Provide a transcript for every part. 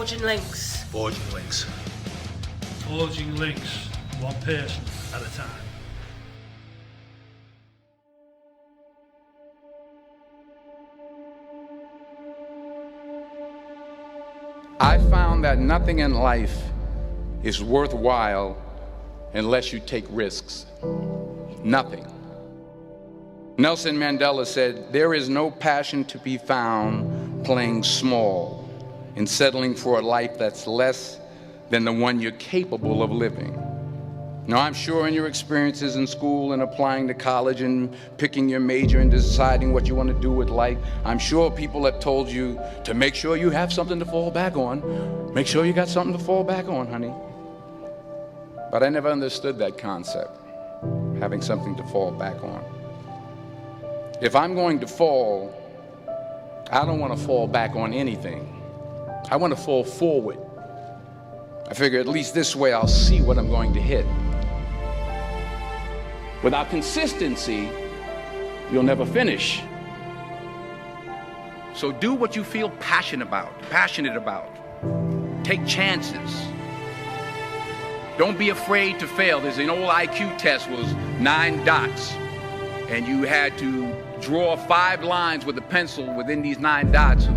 Forging links. Forging links. Forging links, one person at a time. I found that nothing in life is worthwhile unless you take risks. Nothing. Nelson Mandela said, "There is no passion to be found playing small and settling for a life that's less than the one you're capable of living." Now, I'm sure in your experiences in school and applying to college and picking your major and deciding what you want to do with life, I'm sure people have told you to make sure you have something to fall back on. Make sure you got something to fall back on, honey. But I never understood that concept, having something to fall back on. If I'm going to fall, I don't want to fall back on anything. I want to fall forward. I figure at least this way I'll see what I'm going to hit. Without consistency, you'll never finish. So do what you feel passionate about. Take chances. Don't be afraid to fail. There's an old IQ test, was 9 dots, and you had to draw 5 lines with a pencil within these 9 dots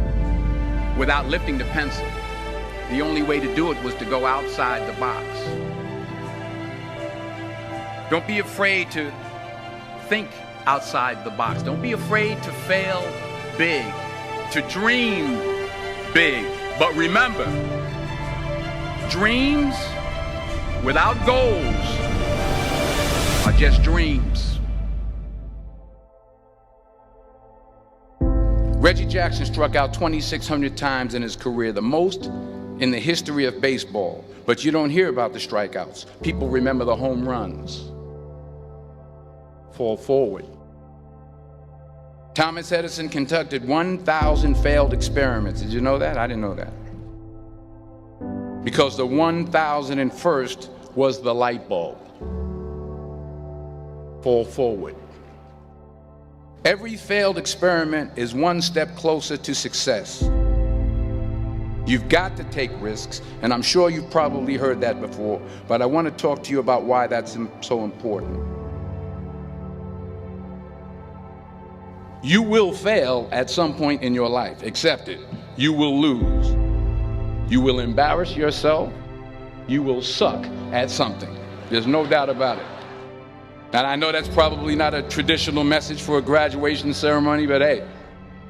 without lifting the pencil. The only way to do it was to go outside the box. Don't be afraid to think outside the box. Don't be afraid to fail big, to dream big. But remember, dreams without goals are just dreams. Reggie Jackson struck out 2,600 times in his career, the most in the history of baseball. But you don't hear about the strikeouts. People remember the home runs. Fall forward. Thomas Edison conducted 1,000 failed experiments. Did you know that? I didn't know that. Because the 1,001st was the light bulb. Fall forward. Every failed experiment is one step closer to success. You've got to take risks, and I'm sure you've probably heard that before, but I want to talk to you about why that's so important. You will fail at some point in your life. Accept it. You will lose. You will embarrass yourself. You will suck at something. There's no doubt about it. And I know that's probably not a traditional message for a graduation ceremony, but hey,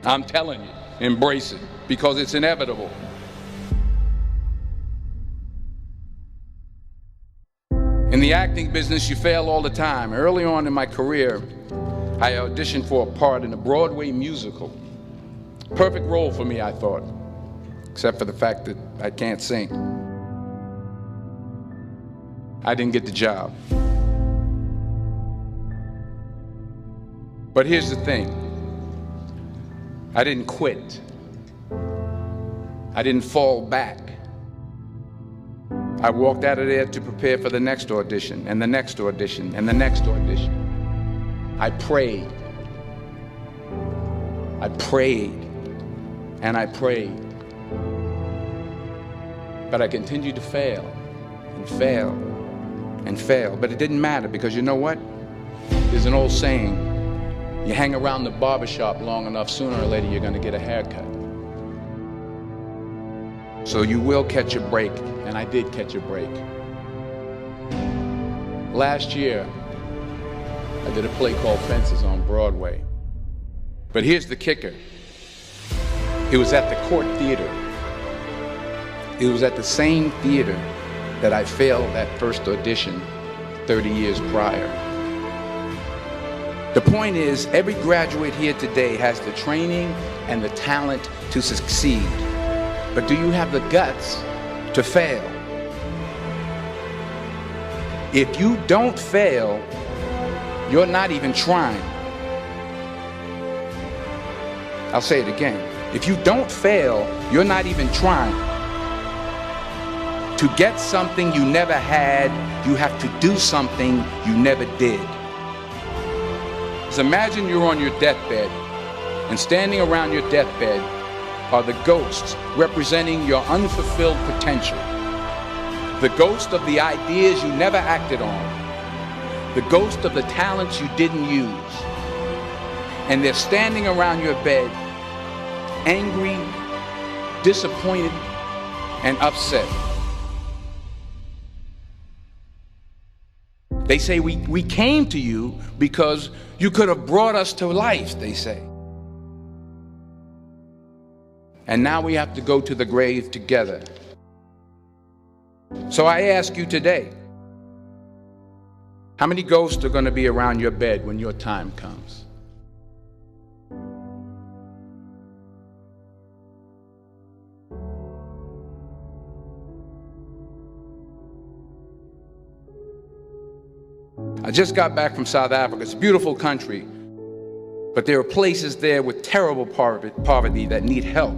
I'm telling you, embrace it, because it's inevitable. In the acting business, you fail all the time. Early on in my career, I auditioned for a part in a Broadway musical. Perfect role for me, I thought, except for the fact that I can't sing. I didn't get the job. But here's the thing. I didn't quit. I didn't fall back. I walked out of there to prepare for the next audition, and the next audition, and the next audition. I prayed. I prayed, and I prayed. But I continued to fail, and fail, and fail. But it didn't matter, because you know what? There's an old saying, you hang around the barbershop long enough, sooner or later you're going to get a haircut. So you will catch a break, and I did catch a break. Last year, I did a play called Fences on Broadway. But here's the kicker. It was at the Court Theater. It was at the same theater that I failed that first audition 30 years prior. The point is, every graduate here today has the training and the talent to succeed. But do you have the guts to fail? If you don't fail, you're not even trying. I'll say it again. If you don't fail, you're not even trying. To get something you never had, you have to do something you never did. So imagine you're on your deathbed, and standing around your deathbed are the ghosts representing your unfulfilled potential. The ghost of the ideas you never acted on. The ghost of the talents you didn't use. And they're standing around your bed, angry, disappointed, and upset. They say, we came to you because you could have brought us to life, they say. And now we have to go to the grave together. So I ask you today, how many ghosts are going to be around your bed when your time comes? I just got back from South Africa. It's a beautiful country, but there are places there with terrible poverty that need help.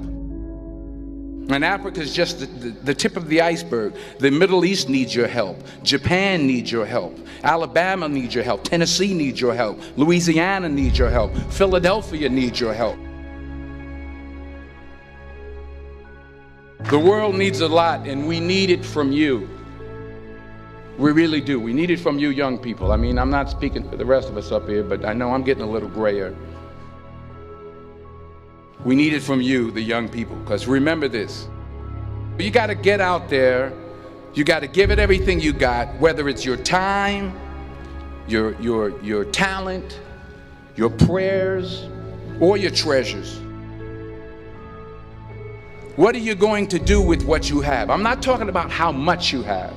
And Africa is just the tip of the iceberg. The Middle East needs your help. Japan needs your help. Alabama needs your help. Tennessee needs your help. Louisiana needs your help. Philadelphia needs your help. The world needs a lot, and we need it from you. We really do. We need it from you young people. I mean, I'm not speaking for the rest of us up here, but I know I'm getting a little grayer. We need it from you, the young people, because remember this. You got to get out there. You got to give it everything you got, whether it's your time, your talent, your prayers, or your treasures. What are you going to do with what you have? I'm not talking about how much you have.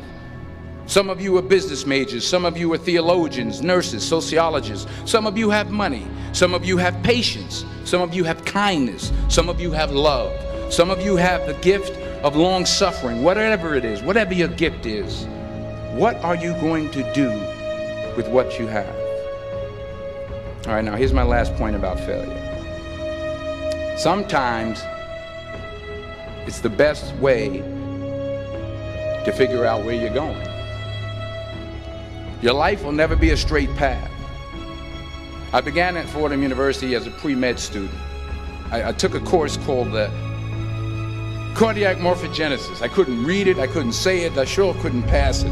Some of you are business majors, some of you are theologians, nurses, sociologists, some of you have money, some of you have patience, some of you have kindness, some of you have love, some of you have the gift of long suffering. Whatever it is, whatever your gift is, what are you going to do with what you have? All right, now here's my last point about failure. Sometimes it's the best way to figure out where you're going. Your life will never be a straight path. I began at Fordham University as a pre-med student. I took a course called cardiac morphogenesis. I couldn't read it, I couldn't say it, I sure couldn't pass it.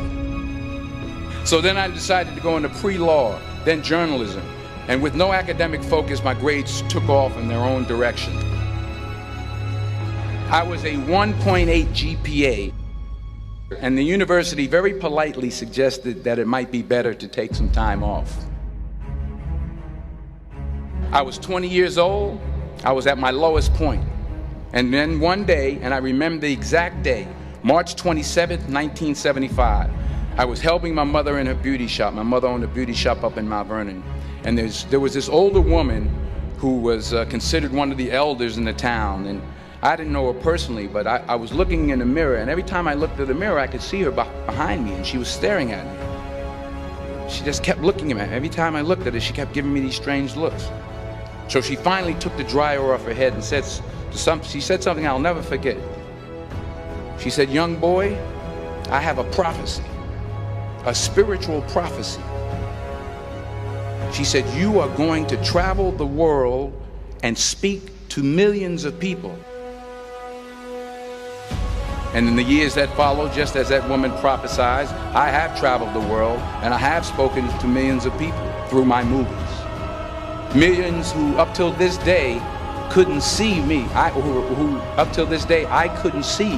So then I decided to go into pre-law, then journalism. And with no academic focus, my grades took off in their own direction. I was a 1.8 GPA. And the university very politely suggested that it might be better to take some time off. I was 20 years old. I was at my lowest point. And then one day, and I remember the exact day, March 27th, 1975, I was helping my mother in her beauty shop. My mother owned a beauty shop up in Mount Vernon. And there was this older woman who was considered one of the elders in the town. And I didn't know her personally, but I was looking in the mirror, and every time I looked at the mirror, I could see her behind me, and she was staring at me. She just kept looking at me. Every time I looked at her, she kept giving me these strange looks. So she finally took the dryer off her head and she said something I'll never forget. She said, "Young boy, I have a prophecy, a spiritual prophecy." She said, "You are going to travel the world and speak to millions of people." And in the years that followed, just as that woman prophesied, I have traveled the world and I have spoken to millions of people through my movies. Millions who up till this day couldn't see me, who up till this day I couldn't see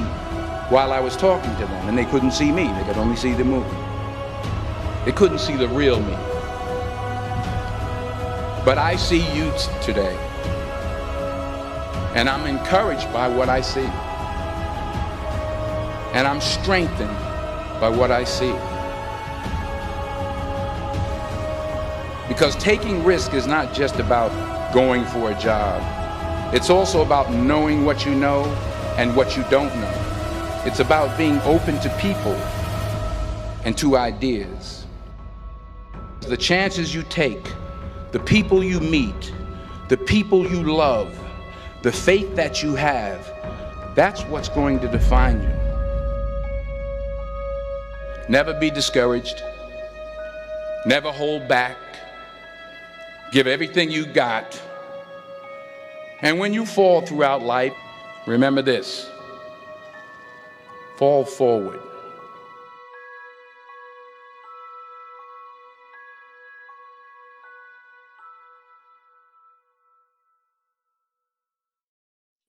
while I was talking to them, and they couldn't see me, they could only see the movie. They couldn't see the real me. But I see you today, and I'm encouraged by what I see. And I'm strengthened by what I see. Because taking risk is not just about going for a job. It's also about knowing what you know and what you don't know. It's about being open to people and to ideas. The chances you take, the people you meet, the people you love, the faith that you have, that's what's going to define you. Never be discouraged. Never hold back. Give everything you got. And when you fall throughout life, Remember this: fall forward.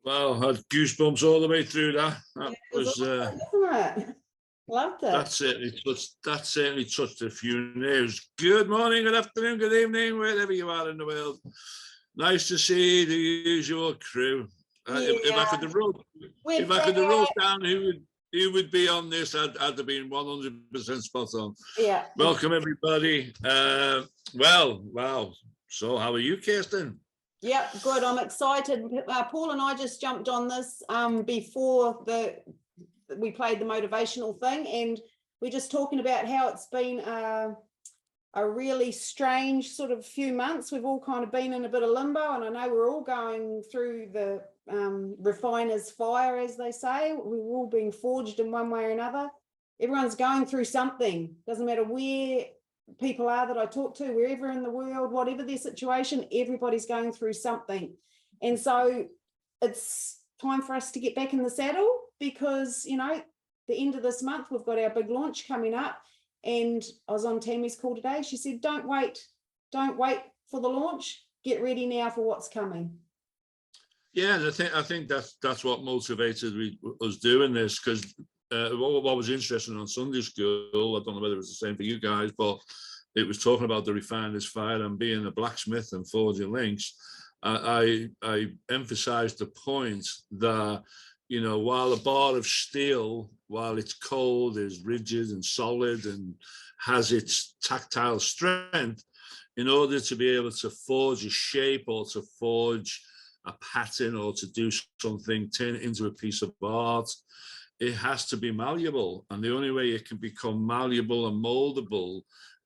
Wow, I had goosebumps all the way through that. That was awesome, wasn't it? Loved it. that certainly touched a few nerves. Good morning, good afternoon, good evening, wherever you are in the world. Nice to see the usual crew. If I could have wrote down who would be on this, I'd have been 100% spot on. Yeah. Welcome everybody. Well, wow. So how are you, Kirsten? Yep, good. I'm excited. Paul and I just jumped on this before we played the motivational thing, and we're just talking about how it's been a really strange sort of few months. We've all kind of been in a bit of limbo, and I know we're all going through the refiner's fire, as they say. We're all being forged in one way or another. Everyone's going through something. Doesn't matter where people are that I talk to, wherever in the world, whatever their situation, everybody's going through something. And so it's time for us to get back in the saddle, because, you know, the end of this month, we've got our big launch coming up. And I was on Tammy's call today. She said, don't wait for the launch. Get ready now for what's coming. Yeah, and I think that's what motivated us doing this, because what was interesting on Sunday school, I don't know whether it was the same for you guys, but it was talking about the refiner's fire and being a blacksmith and forging links. I emphasized the point that, you know, while a bar of steel, while it's cold, is rigid and solid and has its tactile strength, in order to be able to forge a shape or to forge a pattern or to do something, turn it into a piece of art, it has to be malleable. And the only way it can become malleable and moldable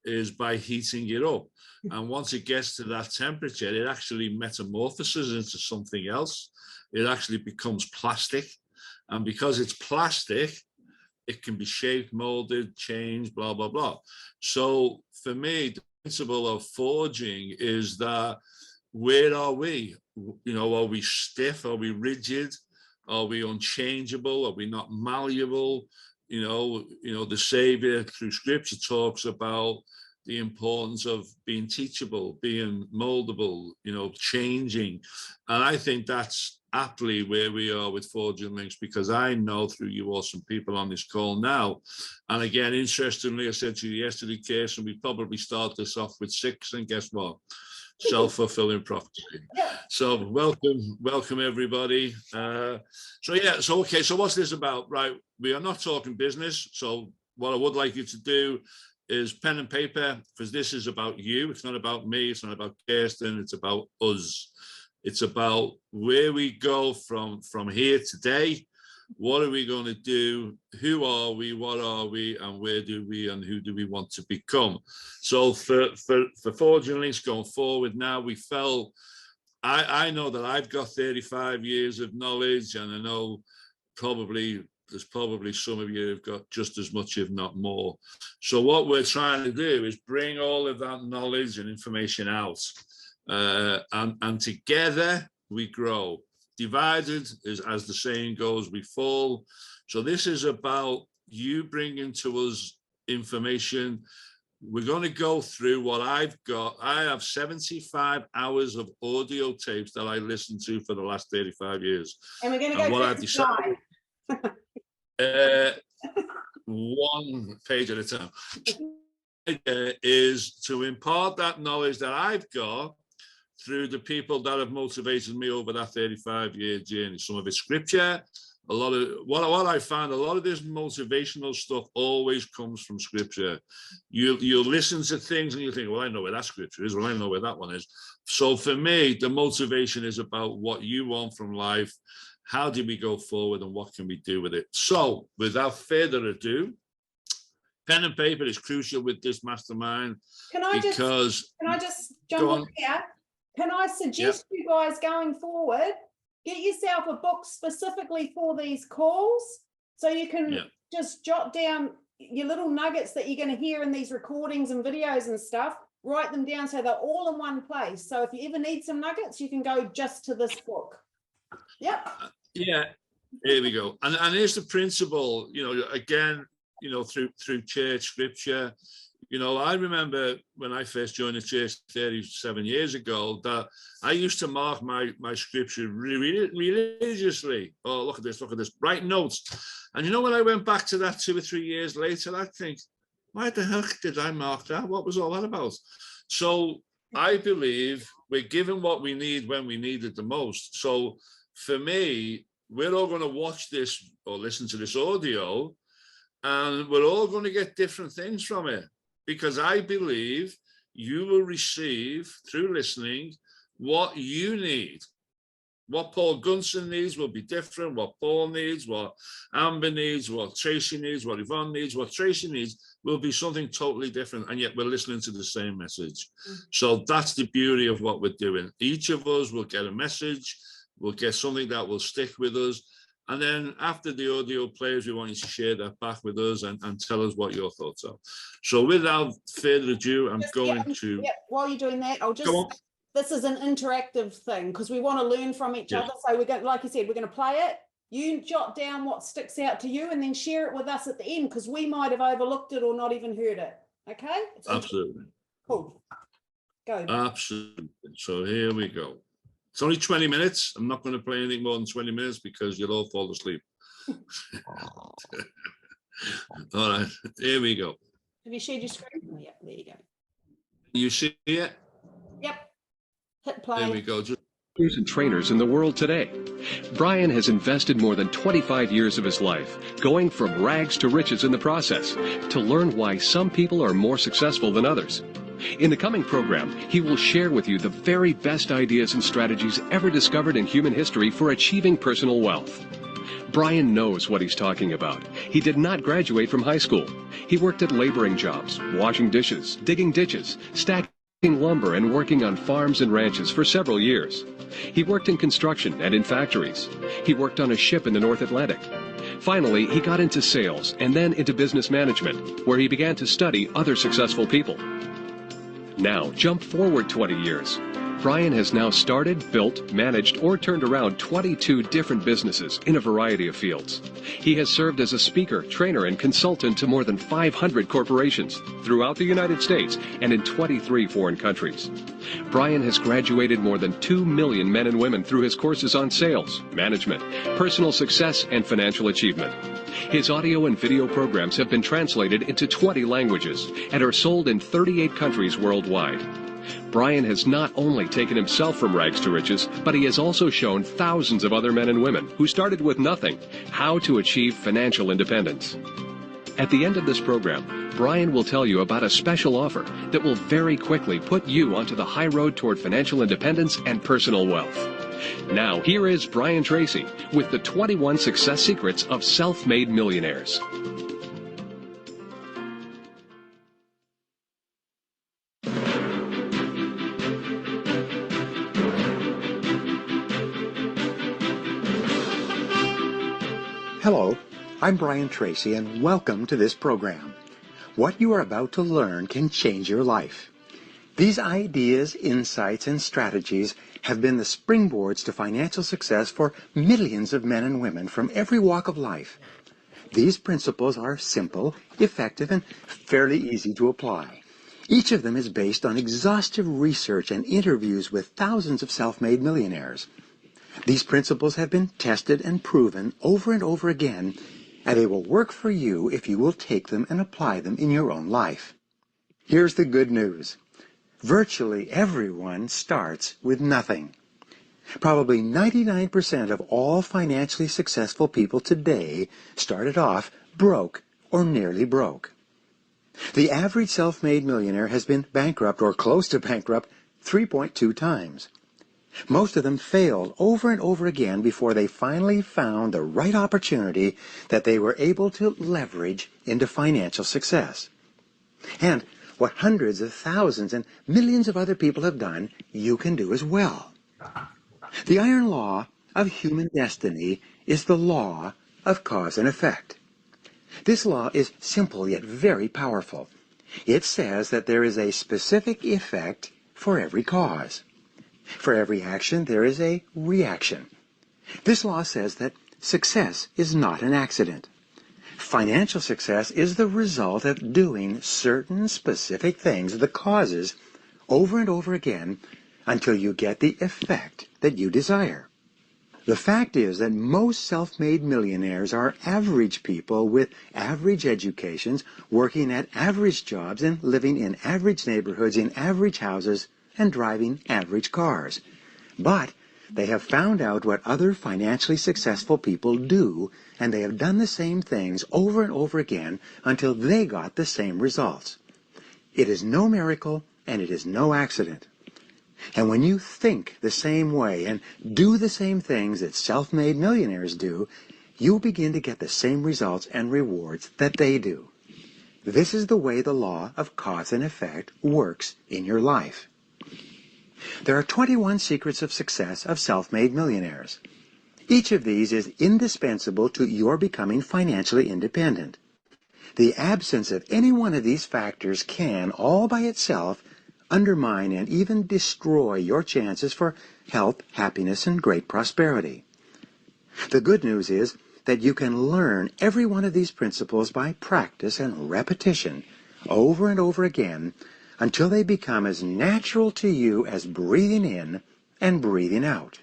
is by heating it up. And once it gets to that temperature, it actually metamorphoses into something else. It actually becomes plastic. And because it's plastic, it can be shaped, molded, changed, blah, blah, blah. So for me, the principle of forging is that, where are we? You know, are we stiff? Are we rigid? Are we unchangeable? Are we not malleable? You know, the Savior through Scripture talks about the importance of being teachable, being moldable, you know, changing. And I think that's aptly where we are with Forging Links, because I know through you awesome people on this call now. And again, interestingly, I said to you yesterday, Kirsten, we probably start this off with 6, and guess what? Self-fulfilling prophecy. So welcome everybody. So what's this about? Right, we are not talking business. So what I would like you to do is pen and paper, because this is about you. It's not about me, it's not about Kirsten, it's about us. It's about where we go from here today. What are we going to do? Who are we? What are we? And where do we and who do we want to become? So for Forging Links going forward now, we felt, I know that I've got 35 years of knowledge, and I know there's probably some of you who've got just as much, if not more. So what we're trying to do is bring all of that knowledge and information out, and together we grow. Divided, as the saying goes, we fall. So this is about you bringing to us information. We're going to go through what I've got. I have 75 hours of audio tapes that I listened to for the last 35 years. And we're going to go what I've decided, one page at a time, is to impart that knowledge that I've got through the people that have motivated me over that 35-year journey. Some of it's scripture. A lot of what I found, a lot of this motivational stuff always comes from scripture. You'll listen to things and you think, well, I know where that scripture is. Well, I know where that one is. So for me, the motivation is about what you want from life. How do we go forward and what can we do with it? So without further ado, pen and paper is crucial with this mastermind. Can I just jump on here? Can I suggest you guys going forward, get yourself a book specifically for these calls, so you can just jot down your little nuggets that you're going to hear in these recordings and videos and stuff, write them down so they're all in one place. So if you ever need some nuggets, you can go just to this book. Yep. Yeah, here we go. And here's the principle, again, through church scripture. I remember when I first joined the church 37 years ago, that I used to mark my scripture religiously. Oh, look at this, write notes. And when I went back to that 2 or 3 years later, I think, why the heck did I mark that? What was all that about? So I believe we're given what we need when we need it the most. So for me, we're all going to watch this or listen to this audio, and we're all going to get different things from it, because I believe you will receive through listening what you need. What Paul Gunson needs will be different. What Paul needs, what Amber needs, what Tracy needs, what Yvonne needs, what Tracy needs will be something totally different. And yet we're listening to the same message. So that's the beauty of what we're doing. Each of us will get a message. We'll get something that will stick with us. And then after the audio plays, we want you to share that back with us and tell us what your thoughts are. So without further ado, I'm going to... Yeah, while you're doing that, I'll just... This is an interactive thing because we want to learn from each other. So we're going, like you said, we're going to play it. You jot down what sticks out to you and then share it with us at the end, because we might have overlooked it or not even heard it. Okay? Absolutely. Cool. Go. Absolutely. So here we go. It's only 20 minutes. I'm not going to play anything more than 20 minutes because you'll all fall asleep. All right, here we go. Have you shared your screen? Oh, yeah, there you go. You see it? Yep. Hit play. There we go. And trainers in the world today. Brian has invested more than 25 years of his life, going from rags to riches in the process, to learn why some people are more successful than others. In the coming program, he will share with you the very best ideas and strategies ever discovered in human history for achieving personal wealth. Brian knows what he's talking about. He did not graduate from high school. He worked at laboring jobs, washing dishes, digging ditches, stacking lumber, and working on farms and ranches for several years. He worked in construction and in factories. He worked on a ship in the North Atlantic. Finally, he got into sales and then into business management, where he began to study other successful people. Now, jump forward 20 years. Brian has now started, built, managed, or turned around 22 different businesses in a variety of fields. He has served as a speaker, trainer, and consultant to more than 500 corporations throughout the United States and in 23 foreign countries. Brian has graduated more than 2 million men and women through his courses on sales, management, personal success, and financial achievement. His audio and video programs have been translated into 20 languages and are sold in 38 countries worldwide. Brian has not only taken himself from rags to riches, but he has also shown thousands of other men and women who started with nothing how to achieve financial independence. At the end of this program, Brian will tell you about a special offer that will very quickly put you onto the high road toward financial independence and personal wealth. Now, here is Brian Tracy with the 21 success secrets of self-made millionaires. Hello, I'm Brian Tracy, and welcome to this program. What you are about to learn can change your life. These ideas, insights, and strategies have been the springboards to financial success for millions of men and women from every walk of life. These principles are simple, effective, and fairly easy to apply. Each of them is based on exhaustive research and interviews with thousands of self-made millionaires. These principles have been tested and proven over and over again, and they will work for you if you will take them and apply them in your own life. Here's the good news. Virtually everyone starts with nothing. Probably 99% of all financially successful people today started off broke or nearly broke. The average self-made millionaire has been bankrupt or close to bankrupt 3.2 times. Most of them failed over and over again before they finally found the right opportunity that they were able to leverage into financial success. And what hundreds of thousands and millions of other people have done, you can do as well. The iron law of human destiny is the law of cause and effect. This law is simple yet very powerful. It says that there is a specific effect for every cause. For every action, there is a reaction. This law says that success is not an accident. Financial success is the result of doing certain specific things, the causes, over and over again until you get the effect that you desire. The fact is that most self-made millionaires are average people with average educations, working at average jobs and living in average neighborhoods, in average houses, and driving average cars. But they have found out what other financially successful people do, and they have done the same things over and over again until they got the same results. It is no miracle, and it is no accident. And when you think the same way and do the same things that self-made millionaires do, you'll begin to get the same results and rewards that they do. This is the way the law of cause and effect works in your life. There are 21 secrets of success of self-made millionaires. Each of these is indispensable to your becoming financially independent. The absence of any one of these factors can, all by itself, undermine and even destroy your chances for health, happiness, and great prosperity. The good news is that you can learn every one of these principles by practice and repetition over and over again until they become as natural to you as breathing in and breathing out.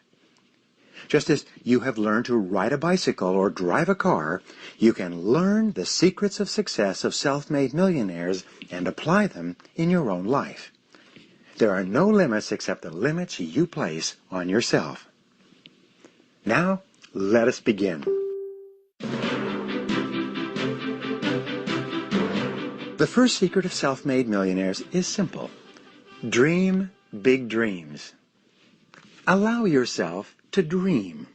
Just as you have learned to ride a bicycle or drive a car, you can learn the secrets of success of self-made millionaires and apply them in your own life. There are no limits except the limits you place on yourself. Now, let us begin. The first secret of self-made millionaires is simple. Dream big dreams. Allow yourself to dream.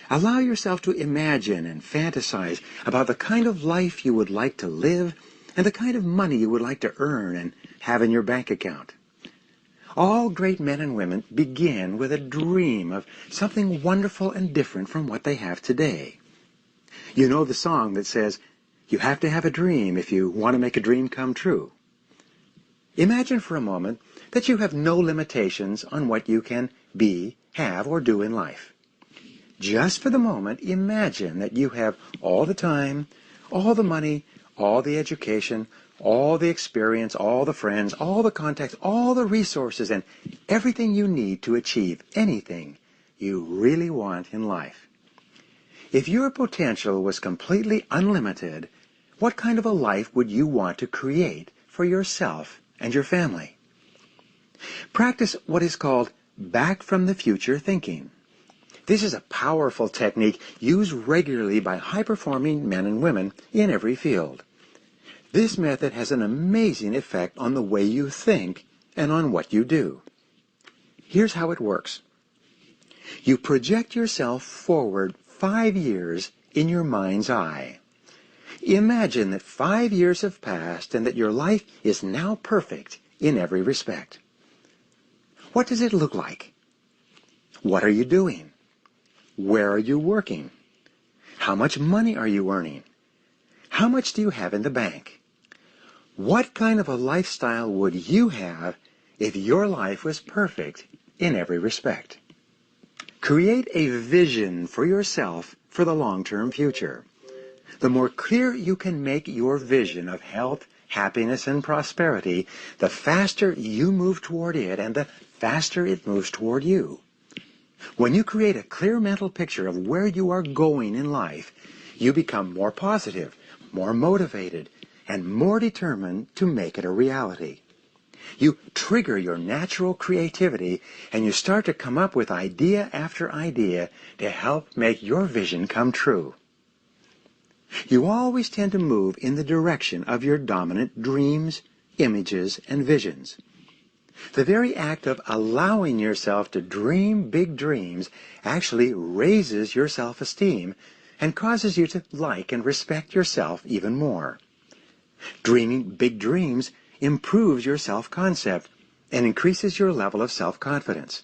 Allow yourself to imagine and fantasize about the kind of life you would like to live and the kind of money you would like to earn and have in your bank account. All great men and women begin with a dream of something wonderful and different from what they have today. You know the song that says, "You have to have a dream if you want to make a dream come true." Imagine for a moment that you have no limitations on what you can be, have, or do in life. Just for the moment, imagine that you have all the time, all the money, all the education, all the experience, all the friends, all the contacts, all the resources, and everything you need to achieve anything you really want in life. If your potential was completely unlimited, what kind of a life would you want to create for yourself and your family? Practice what is called back from the future thinking. This is a powerful technique used regularly by high-performing men and women in every field. This method has an amazing effect on the way you think and on what you do. Here's how it works. You project yourself forward 5 years in your mind's eye. Imagine that 5 years have passed and that your life is now perfect in every respect. What does it look like? What are you doing? Where are you working? How much money are you earning? How much do you have in the bank? What kind of a lifestyle would you have if your life was perfect in every respect? Create a vision for yourself for the long-term future. The more clear you can make your vision of health, happiness, and prosperity, the faster you move toward it and the faster it moves toward you. When you create a clear mental picture of where you are going in life, you become more positive, more motivated, and more determined to make it a reality. You trigger your natural creativity and you start to come up with idea after idea to help make your vision come true. You always tend to move in the direction of your dominant dreams, images, and visions. The very act of allowing yourself to dream big dreams actually raises your self-esteem and causes you to like and respect yourself even more. Dreaming big dreams improves your self-concept and increases your level of self-confidence.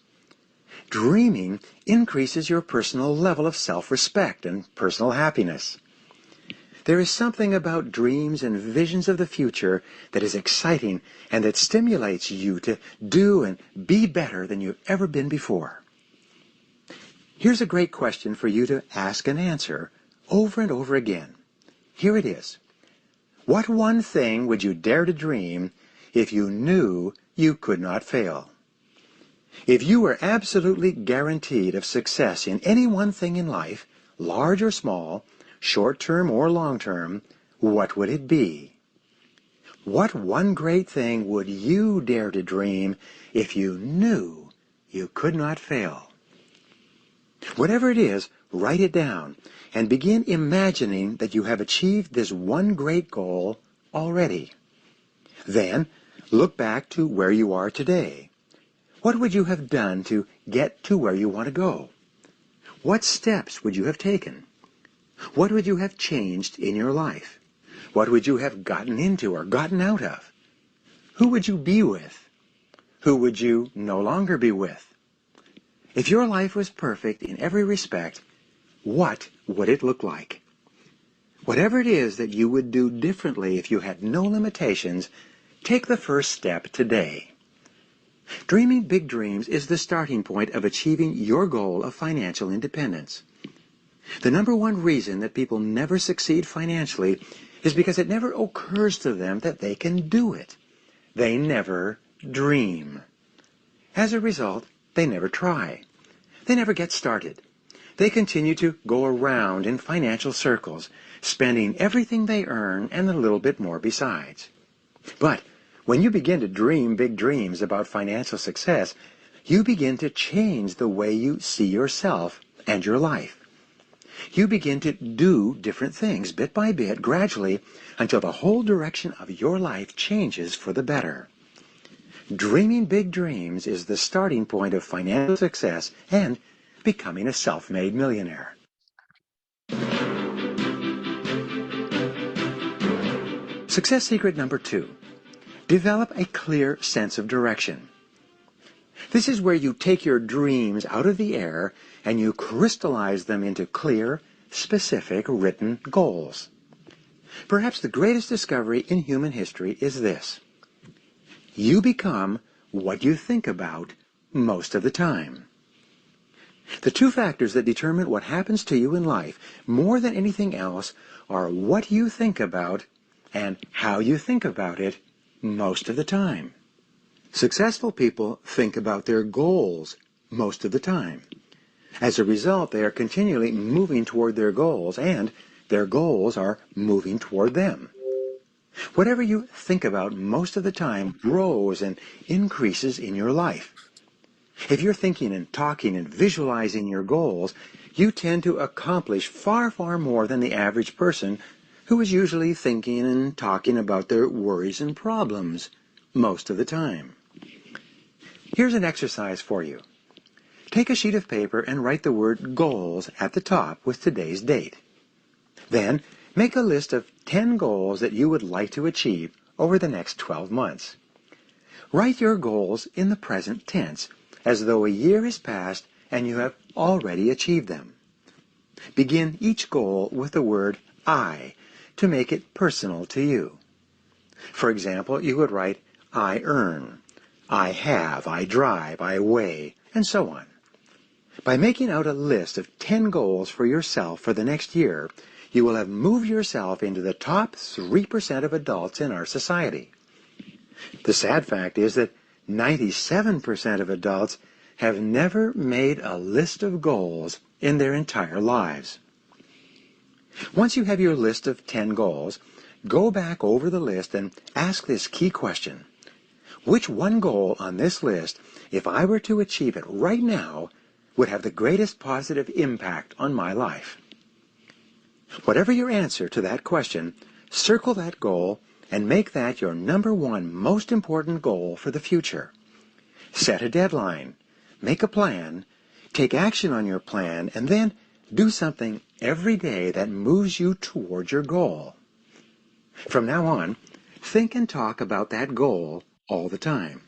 Dreaming increases your personal level of self-respect and personal happiness. There is something about dreams and visions of the future that is exciting and that stimulates you to do and be better than you've ever been before. Here's a great question for you to ask and answer over and over again. Here it is. What one thing would you dare to dream if you knew you could not fail? If you were absolutely guaranteed of success in any one thing in life, large or small, short-term or long-term, what would it be? What one great thing would you dare to dream if you knew you could not fail? Whatever it is, write it down and begin imagining that you have achieved this one great goal already. Then, look back to where you are today. What would you have done to get to where you want to go? What steps would you have taken? What would you have changed in your life? What would you have gotten into or gotten out of? Who would you be with? Who would you no longer be with? If your life was perfect in every respect, what would it look like? Whatever it is that you would do differently if you had no limitations, take the first step today. Dreaming big dreams is the starting point of achieving your goal of financial independence. The number one reason that people never succeed financially is because it never occurs to them that they can do it. They never dream. As a result, they never try. They never get started. They continue to go around in financial circles, spending everything they earn and a little bit more besides. But when you begin to dream big dreams about financial success, you begin to change the way you see yourself and your life. You begin to do different things bit by bit, gradually, until the whole direction of your life changes for the better. Dreaming big dreams is the starting point of financial success and becoming a self-made millionaire. Success secret number 2. Develop a clear sense of direction. This is where you take your dreams out of the air and you crystallize them into clear, specific, written goals. Perhaps the greatest discovery in human history is this. You become what you think about most of the time. The two factors that determine what happens to you in life more than anything else are what you think about and how you think about it most of the time. Successful people think about their goals most of the time. As a result, they are continually moving toward their goals, and their goals are moving toward them. Whatever you think about most of the time grows and increases in your life. If you're thinking and talking and visualizing your goals, you tend to accomplish far, far more than the average person who is usually thinking and talking about their worries and problems most of the time. Here's an exercise for you. Take a sheet of paper and write the word goals at the top with today's date. Then, make a list of 10 goals that you would like to achieve over the next 12 months. Write your goals in the present tense, as though a year has passed and you have already achieved them. Begin each goal with the word I to make it personal to you. For example, you would write, I earn, I have, I drive, I weigh, and so on. By making out a list of 10 goals for yourself for the next year, you will have moved yourself into the top 3% of adults in our society. The sad fact is that 97% of adults have never made a list of goals in their entire lives. Once you have your list of 10 goals, go back over the list and ask this key question. Which one goal on this list, if I were to achieve it right now, would have the greatest positive impact on my life? Whatever your answer to that question, circle that goal and make that your number one most important goal for the future. Set a deadline, make a plan, take action on your plan, and then do something every day that moves you toward your goal. From now on, think and talk about that goal all the time.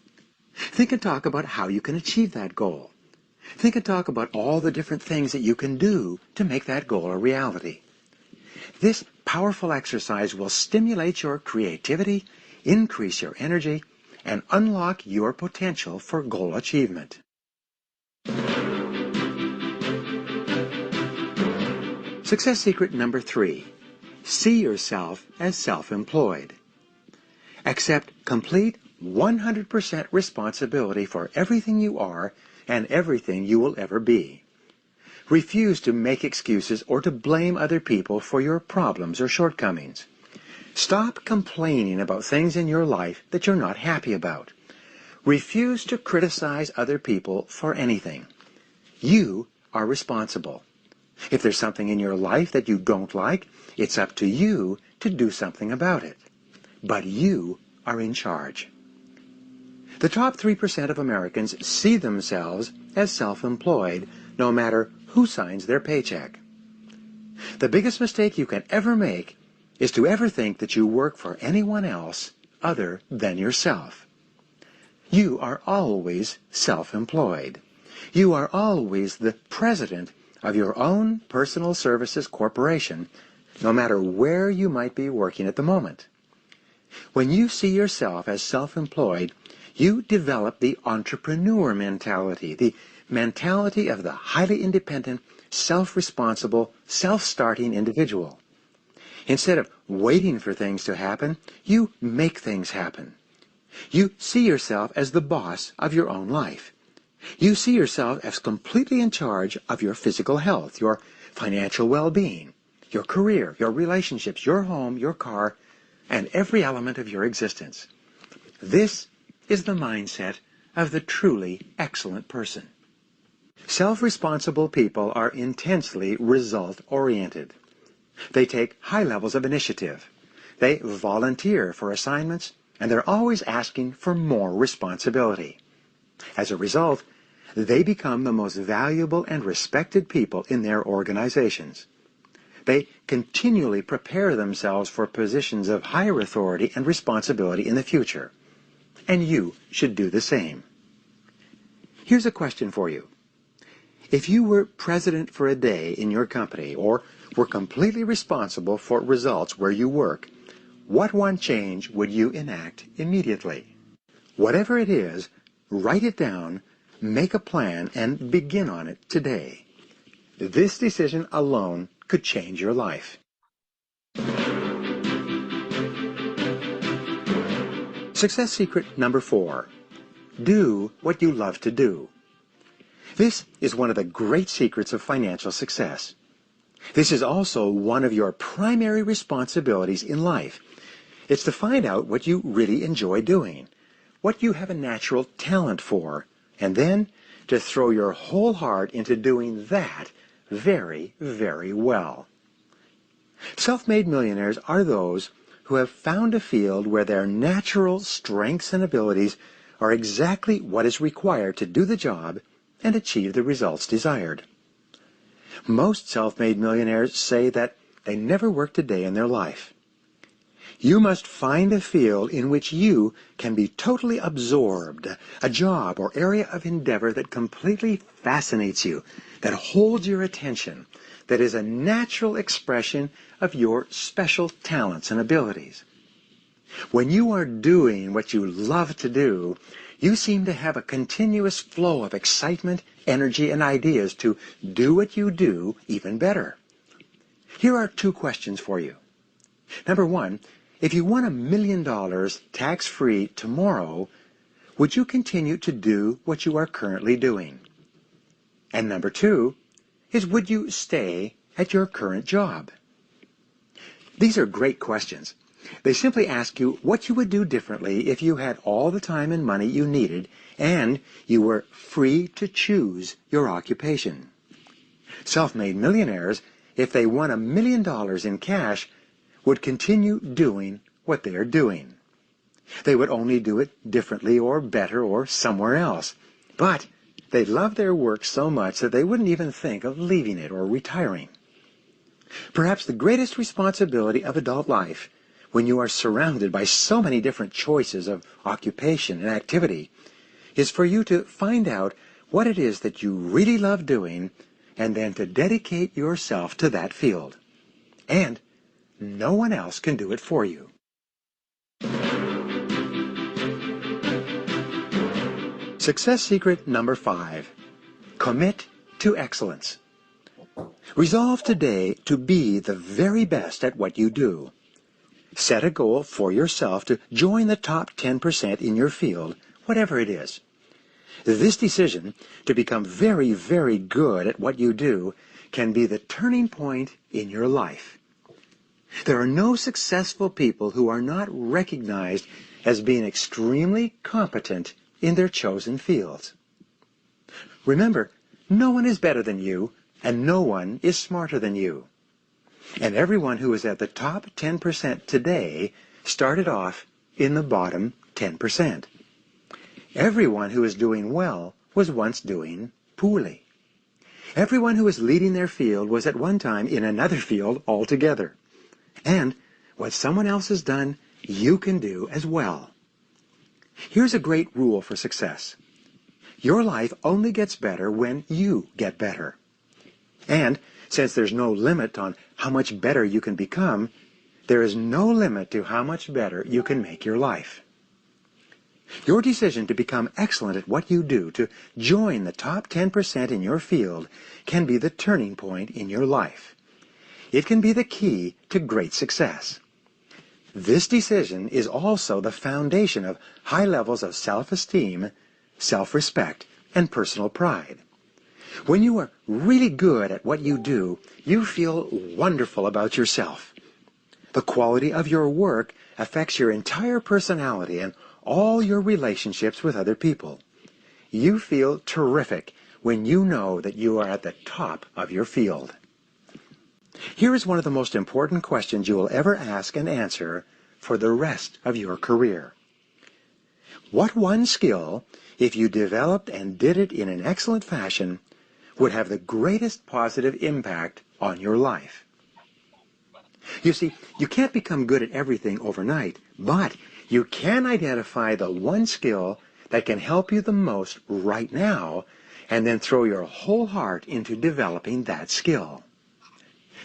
Think and talk about how you can achieve that goal. Think and talk about all the different things that you can do to make that goal a reality. This powerful exercise will stimulate your creativity, increase your energy, and unlock your potential for goal achievement. Success secret number 3. See yourself as self-employed. Accept complete 100% responsibility for everything you are and everything you will ever be. Refuse to make excuses or to blame other people for your problems or shortcomings. Stop complaining about things in your life that you're not happy about. Refuse to criticize other people for anything. You are responsible. If there's something in your life that you don't like, it's up to you to do something about it. But you are in charge. The top 3% of Americans see themselves as self-employed, no matter who signs their paycheck. The biggest mistake you can ever make is to ever think that you work for anyone else other than yourself. You are always self-employed. You are always the president of your own personal services corporation, no matter where you might be working at the moment. When you see yourself as self-employed, you develop the entrepreneur mentality, the mentality of the highly independent, self-responsible, self-starting individual. Instead of waiting for things to happen, you make things happen. You see yourself as the boss of your own life. You see yourself as completely in charge of your physical health, your financial well-being, your career, your relationships, your home, your car, and every element of your existence. This is the mindset of the truly excellent person. Self-responsible people are intensely result-oriented. They take high levels of initiative. They volunteer for assignments, and they're always asking for more responsibility. As a result, they become the most valuable and respected people in their organizations. They continually prepare themselves for positions of higher authority and responsibility in the future. And you should do the same. Here's a question for you. If you were president for a day in your company or were completely responsible for results where you work, what one change would you enact immediately? Whatever it is, write it down, make a plan, and begin on it today. This decision alone could change your life. Success secret number 4. Do what you love to do. This is one of the great secrets of financial success. This is also one of your primary responsibilities in life. It's to find out what you really enjoy doing, what you have a natural talent for, and then to throw your whole heart into doing that very, very well. Self-made millionaires are those who have found a field where their natural strengths and abilities are exactly what is required to do the job and achieve the results desired. Most self-made millionaires say that they never worked a day in their life. You must find a field in which you can be totally absorbed, a job or area of endeavor that completely fascinates you, that holds your attention, that is a natural expression of your special talents and abilities. When you are doing what you love to do, you seem to have a continuous flow of excitement, energy, and ideas to do what you do even better. Here are 2 questions for you. Number 1, if you won $1 million tax-free tomorrow, would you continue to do what you are currently doing? And number 2 is, would you stay at your current job? These are great questions. They simply ask you what you would do differently if you had all the time and money you needed and you were free to choose your occupation. Self-made millionaires, if they won $1 million in cash, would continue doing what they are doing. They would only do it differently or better or somewhere else. But they love their work so much that they wouldn't even think of leaving it or retiring. Perhaps the greatest responsibility of adult life, when you are surrounded by so many different choices of occupation and activity, is for you to find out what it is that you really love doing and then to dedicate yourself to that field. And no one else can do it for you. Success secret number 5. Commit to excellence. Resolve today to be the very best at what you do. Set a goal for yourself to join the top 10% in your field, whatever it is. This decision to become very, very good at what you do can be the turning point in your life. There are no successful people who are not recognized as being extremely competent in their chosen fields. Remember, no one is better than you, and no one is smarter than you. And everyone who is at the top 10% today started off in the bottom 10%. Everyone who is doing well was once doing poorly. Everyone who is leading their field was at one time in another field altogether. And what someone else has done, you can do as well. Here's a great rule for success. Your life only gets better when you get better. And since there's no limit on how much better you can become, there is no limit to how much better you can make your life. Your decision to become excellent at what you do, to join the top 10% in your field, can be the turning point in your life. It can be the key to great success. This decision is also the foundation of high levels of self-esteem, self-respect, and personal pride. When you are really good at what you do, you feel wonderful about yourself. The quality of your work affects your entire personality and all your relationships with other people. You feel terrific when you know that you are at the top of your field. Here is one of the most important questions you will ever ask and answer for the rest of your career. What one skill, if you developed and did it in an excellent fashion, would have the greatest positive impact on your life? You see, you can't become good at everything overnight, but you can identify the one skill that can help you the most right now, and then throw your whole heart into developing that skill.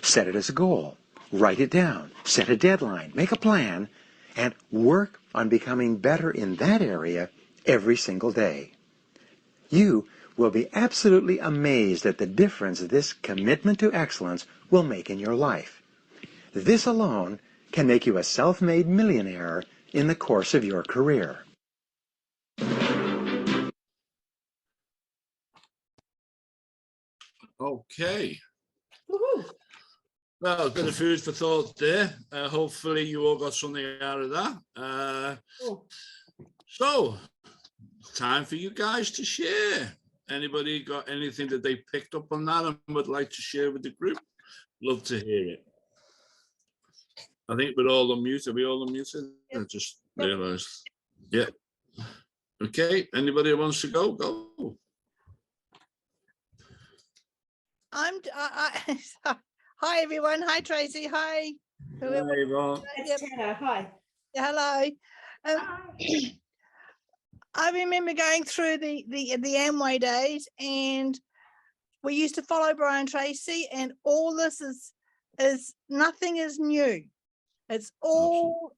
Set it as a goal. Write it down. Set a deadline. Make a plan. And work on becoming better in that area every single day. You will be absolutely amazed at the difference this commitment to excellence will make in your life. This alone can make you a self-made millionaire in the course of your career. Okay. Woohoo. Well, a bit of food for thought there. Hopefully you all got something out of that. Cool. So, time for you guys to share. Anybody got anything that they picked up on that and would like to share with the group? Love to hear it. I think we're all unmuted. Are we all unmuted? Yep. I just realized. Yeah. Okay. Anybody who wants to go, go. Hi everyone. Hi Tracy. Hi. Whoever. Hi, Ron. It's Tanner. Hi. Hello. I remember going through the Amway days, and we used to follow Brian Tracy, and all this is nothing is new. It's all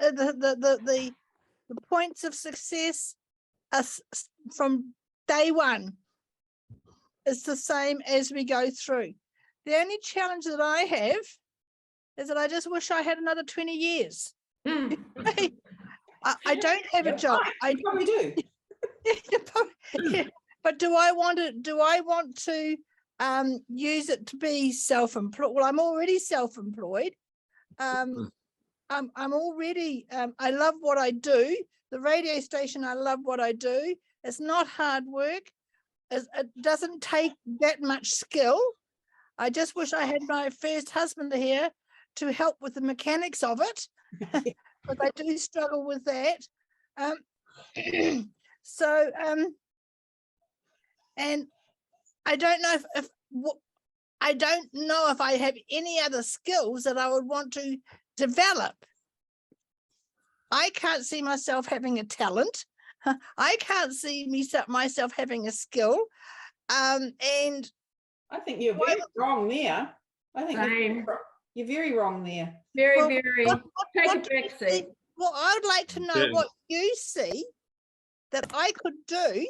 the points of success from day one. It's the same as we go through. The only challenge that I have is that I just wish I had another 20 years. I don't have a job. I probably do. Yeah, but do I want to use it to be self-employed? Well, I'm already self-employed. I'm already, I love what I do. The radio station, I love what I do. It's not hard work. It doesn't take that much skill. I just wish I had my first husband here to help with the mechanics of it, because I do struggle with that. And I don't know if I have any other skills that I would want to develop. I can't see myself having a talent. I can't see myself having a skill. And I think you're very wrong there. I think you're very wrong there. Very. Take a back seat. Well, I would like to know what you see that I could do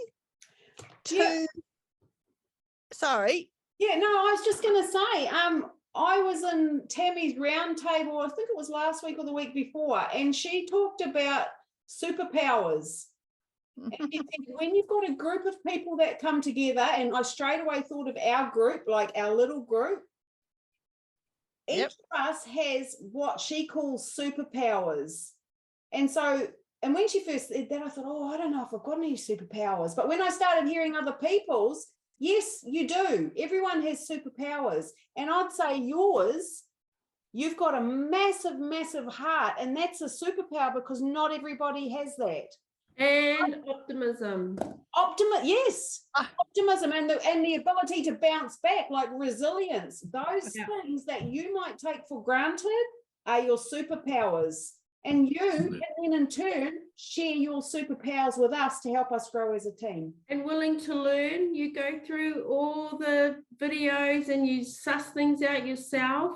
to, sorry, Yeah, no, I was just going to say, I was in Tammy's roundtable, I think it was last week or the week before, and she talked about superpowers. And she said, when you've got a group of people that come together, and I straight away thought of our group, like our little group, each of us has what she calls superpowers. And so, and when she first said that, I thought, oh, I don't know if I've got any superpowers. But when I started hearing other people's, yes, you do. Everyone has superpowers. And I'd say yours, you've got a massive, massive heart. And that's a superpower because not everybody has that. And optimism. Yes, optimism and the ability to bounce back, like resilience. Those things that you might take for granted are your superpowers. And you can then in turn share your superpowers with us to help us grow as a team. And willing to learn. You go through all the videos and you suss things out yourself.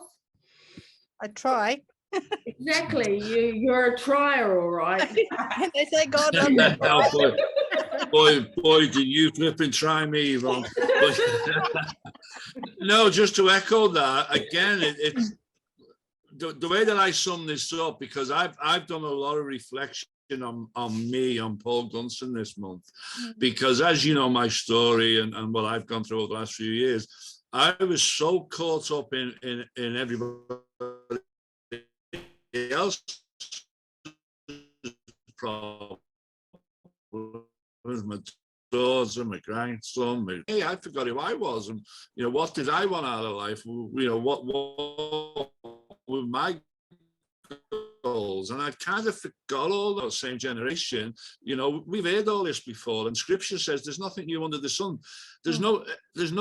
I try. Exactly. You're a trier, all right. They say God. boy, did you flip and try me, Ron. No, just to echo that again, it's the way that I sum this up, because I've done a lot of reflection on Paul Gunson this month, because as you know my story and what I've gone through over the last few years, I was so caught up in everybody else problems, my daughter, my grandson, hey, I forgot who I was, and what did I want out of life? What were my goals? And I kind of forgot all that same generation. We've heard all this before, and Scripture says there's nothing new under the sun. There's no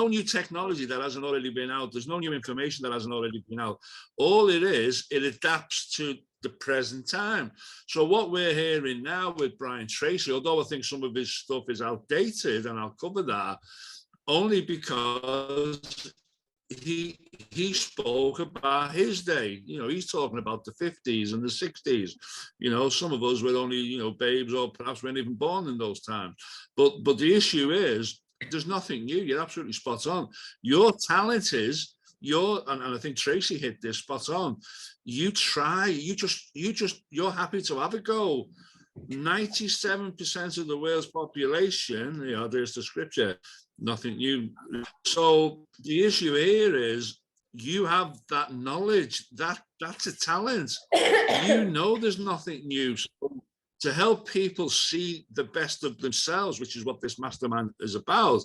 new technology that hasn't already been out. There's no new information that hasn't already been out. All it is, it adapts to the present time. So what we're hearing now with Brian Tracy, although I think some of his stuff is outdated, and I'll cover that, only because he spoke about his day. He's talking about the 50s and the 60s. Some of us were only babes, or perhaps weren't even born in those times. But the issue is, there's nothing new. You're absolutely spot on. Your talent is and I think Tracy hit this spot on. You try. You're happy to have a go. 97% of the world's population, there's the Scripture, nothing new. So the issue here is, you have that knowledge, that's a talent. There's nothing new. So to help people see the best of themselves, which is what this mastermind is about,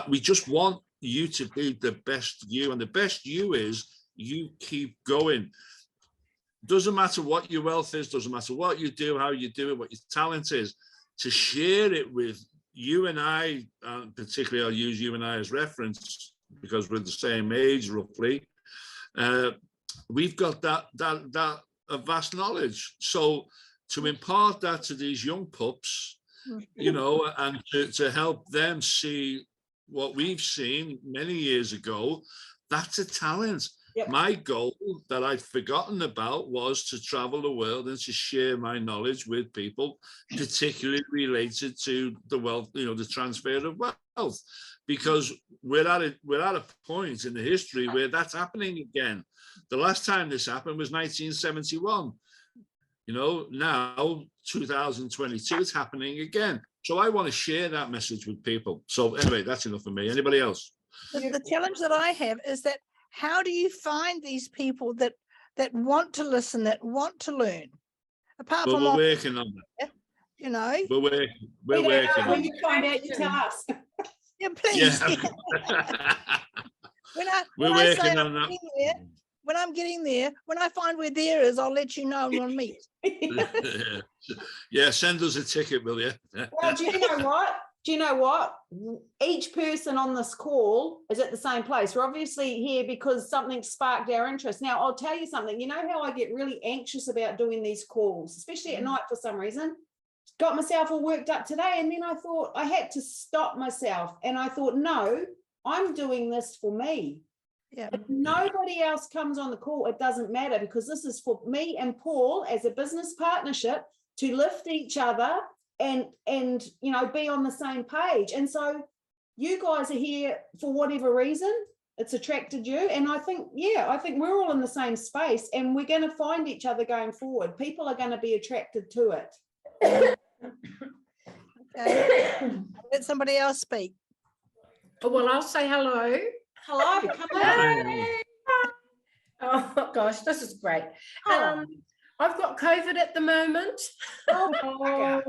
we just want you to be the best you, and the best you is you keep going. Doesn't matter what your wealth is, doesn't matter what you do, how you do it, what your talent is, to share it with you and I, particularly I'll use you and I as reference because we're the same age roughly. We've got that vast knowledge. So to impart that to these young pups, and to help them see what we've seen many years ago, that's a talent. Yep. My goal that I'd forgotten about was to travel the world and to share my knowledge with people, particularly related to the wealth, the transfer of wealth, because we're at a point in the history where that's happening again. The last time this happened was 1971. Now 2022, it's happening again. So I want to share that message with people. So anyway, that's enough for me. Anybody else? The challenge that I have is that, how do you find these people that want to listen, that want to learn? Apart from we're working on that. We're working on when you find out, you tell us. Yeah, please. Yeah. When I say when I'm getting there, when I find where there is, I'll let you know and we'll meet. Yeah, send us a ticket, will you? Well, do you know what? Each person on this call is at the same place. We're obviously here because something sparked our interest. Now, I'll tell you something. You know how I get really anxious about doing these calls, especially at night for some reason? Got myself all worked up today, and then I thought I had to stop myself. And I thought, no, I'm doing this for me. Yeah. If nobody else comes on the call, it doesn't matter, because this is for me and Paul as a business partnership to lift each other and be on the same page. And so you guys are here for whatever reason. it's attracted you. And I think, yeah, I think we're all in the same space, and we're going to find each other going forward. People are going to be attracted to it. Okay. Let somebody else speak. Well, I'll say hello. Hello, come on. Hey. Oh gosh, this is great. Oh. I've got COVID at the moment. Oh,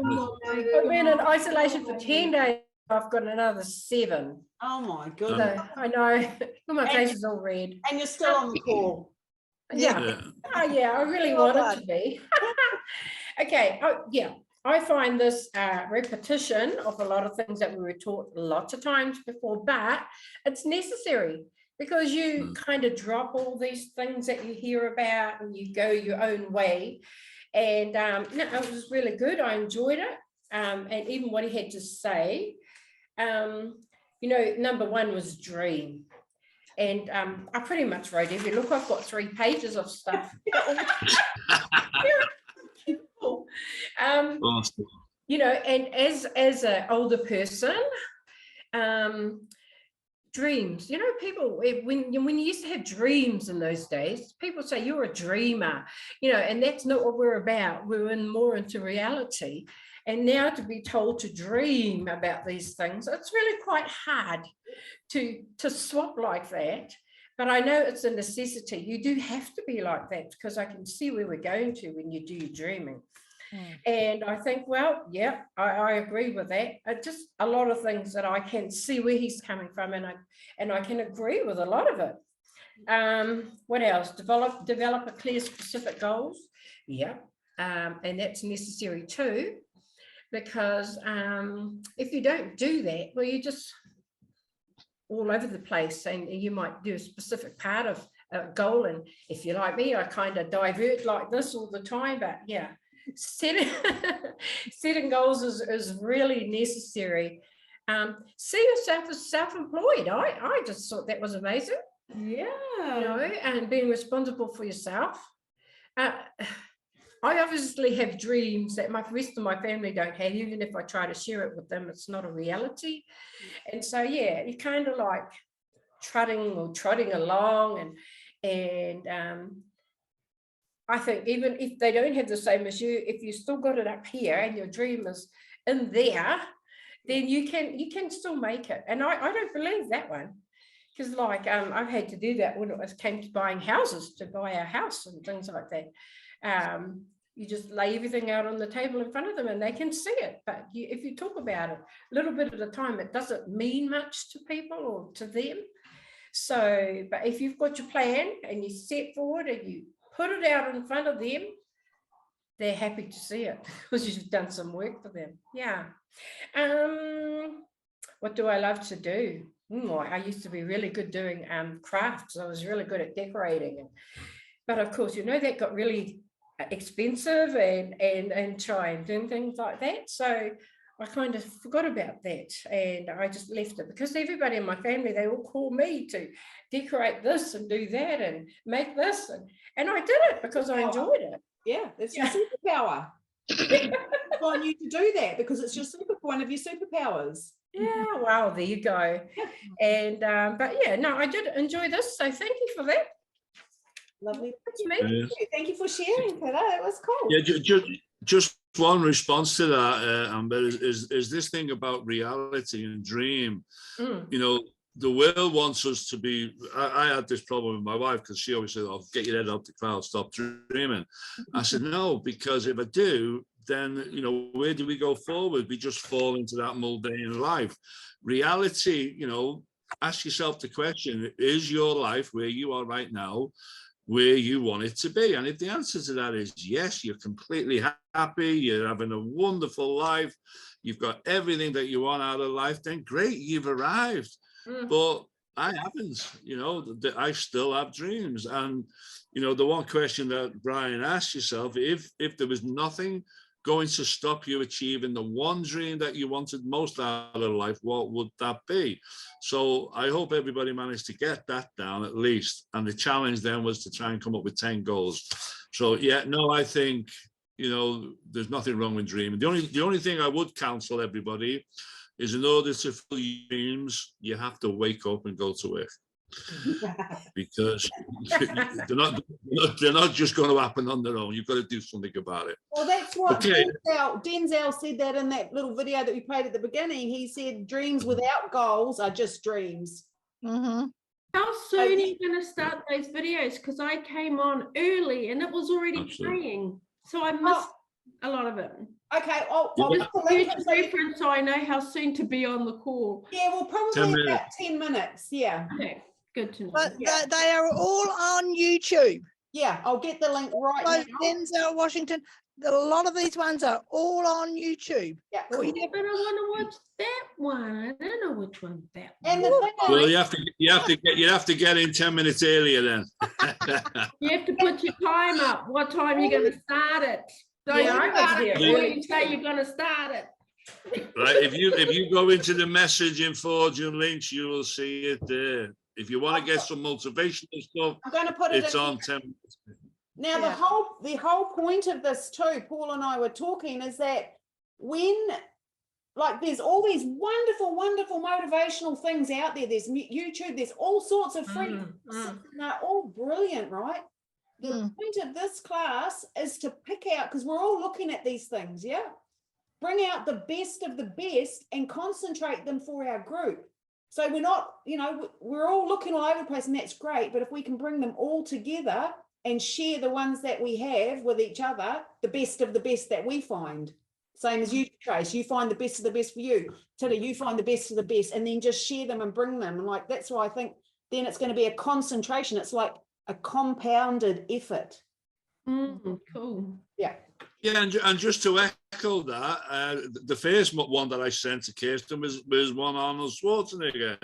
I've been in isolation for 10 days. I've got another 7. oh my goodness. So, I know. My face is all red. And you're still on the call. Yeah. Yeah. Oh yeah, I really Well wanted to be. Okay. Oh yeah. I find this repetition of a lot of things that we were taught lots of times before, but it's necessary because you kind of drop all these things that you hear about and you go your own way. And no, it was really good. I enjoyed it. And even what he had to say, you know, number 1 was dream. And I pretty much wrote every look. I've got 3 pages of stuff. Awesome. You know, and as an older person, dreams, you know, people, when you used to have dreams in those days, people say you're a dreamer, you know, and that's not what we're about. We're more into reality. And now to be told to dream about these things, it's really quite hard to swap like that. But I know it's a necessity. You do have to be like that, because I can see where we're going to when you do your dreaming. And I think, well, yeah, I agree with that. Just a lot of things that I can see where he's coming from, and I can agree with a lot of it. What else? Develop a clear, specific goals. Yeah, and that's necessary too, because if you don't do that, well, you're just all over the place, and you might do a specific part of a goal. And if you're like me, I kind of divert like this all the time, but yeah. Setting goals is really necessary. See yourself as self-employed. I just thought that was amazing. Yeah. You know, and being responsible for yourself. I obviously have dreams that the rest of my family don't have. Even if I try to share it with them, it's not a reality. And so, yeah, you kind of like trotting along, and I think even if they don't have the same as you, if you still got it up here and your dream is in there, then you can still make it. And I don't believe that one, because like I've had to do that when it came to buying houses, to buy a house and things like that. You just lay everything out on the table in front of them and they can see it. But if you talk about it a little bit at a time, it doesn't mean much to people or to them. So, but if you've got your plan and you set forward and you put it out in front of them, they're happy to see it because you've done some work for them. Yeah. What do I love to do? I used to be really good doing crafts. I was really good at decorating. But of course, you know, that got really expensive and trying doing things like that. So I kind of forgot about that, and I just left it, because everybody in my family, they all call me to decorate this and do that and make this, and I did it because I enjoyed it. Yeah, it's your superpower. I want you to do that because it's your one of your superpowers. Yeah, well, there you go. And but yeah, no, I did enjoy this, so thank you for that. Lovely. Thank you for sharing for that. It was cool. Yeah, just one response to that, Amber, is this thing about reality and dream. You know, the world wants us to be. I had this problem with my wife because she always said, "Oh, get your head up the clouds, stop dreaming." I said, "No, because if I do, then you know, where do we go forward? We just fall into that mundane life. Reality, you know, ask yourself the question: is your life where you are right now where you want it to be? And if the answer to that is yes, you're completely happy, you're having a wonderful life, you've got everything that you want out of life, then great, you've arrived. But I haven't, you know, I still have dreams. And, you know, the one question that Brian asked yourself, if there was nothing going to stop you achieving the one dream that you wanted most out of life, what would that be? So I hope everybody managed to get that down at least. And the challenge then was to try and come up with 10 goals. So yeah, no, I think, you know, there's nothing wrong with dreaming. The only thing I would counsel everybody is, in order to fulfill your dreams, you have to wake up and go to work. because they're not just going to happen on their own. You've got to do something about it. Well, that's what Okay. Denzel said that in that little video that we played at the beginning. He said dreams without goals are just dreams. Mm-hmm. How soon are you going to start those videos? Because I came on early and it was already Absolutely. playing. So I missed a lot of it. Okay, I'll put the link Future in so you- reference, so I know how soon to be on the call. Yeah, well, 10 probably minutes. about 10 minutes. Yeah. Okay, good to know. But Yeah. they are all on YouTube. Yeah, I'll get the link right Like now. Denzel Washington, a lot of these ones are all on YouTube. Yeah. All you But have- I want to watch that one. I don't know which one's that one. And the thing Well, is, you have to get in 10 minutes earlier then. You have to put your time up. What time are you going to start it? Don't Yeah, I was start there it before early you say you're going to start it. Right, if you go into the message in Fortune links, you will see it there. If you want to get some motivational stuff, I'm going to put it it's in. on 10 minutes. Now, Yeah. the whole point of this too, Paul and I were talking, is that when, like, there's all these wonderful, wonderful motivational things out there. There's YouTube, there's all sorts of free, Mm, and they're all brilliant, right? The Mm. point of this class is to pick out, because we're all looking at these things, yeah? Bring out the best of the best and concentrate them for our group. So we're not, we're all looking all over the place, and that's great. But if we can bring them all together and share the ones that we have with each other, the best of the best that we find. Same as you, Trace, you find the best of the best for you. Tilly, you find the best of the best, and then just share them and bring them. And like, that's why I think then it's going to be a concentration. It's like a compounded effort. Cool. Yeah. Yeah, and just to echo that, the first one that I sent to Kirsten was one Arnold Schwarzenegger.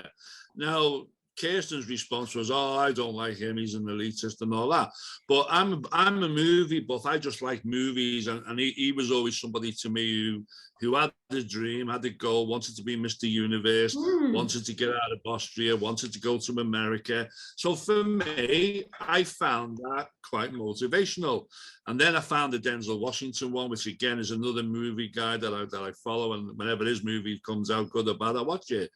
Now, Kirsten's response was, "Oh, I don't like him. He's an elitist and all that." But I'm a movie buff. I just like movies, and he was always somebody to me who had the dream, had the goal, wanted to be Mr. Universe, wanted to get out of Austria, wanted to go to America. So for me, I found that quite motivational. And then I found the Denzel Washington one, which again is another movie guy that I follow, and whenever his movie comes out, good or bad, I watch it.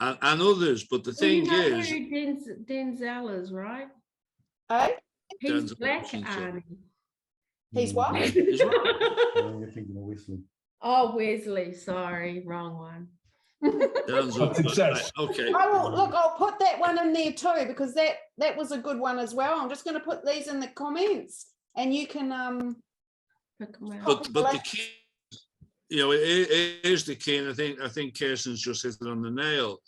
And others, but the thing you know is, who Denzel is, right? Hey, He's Denzel Black Washington. Army. he's what? is right. You're thinking of Wesley. Oh, Wesley, sorry, wrong one. Denzel, Success. okay. I will, look, I'll put that one in there too, because that was a good one as well. I'm just going to put these in the comments, and you can Pick 'em out. But the key, it is the key, and I think Kirsten's just hit it on the nail.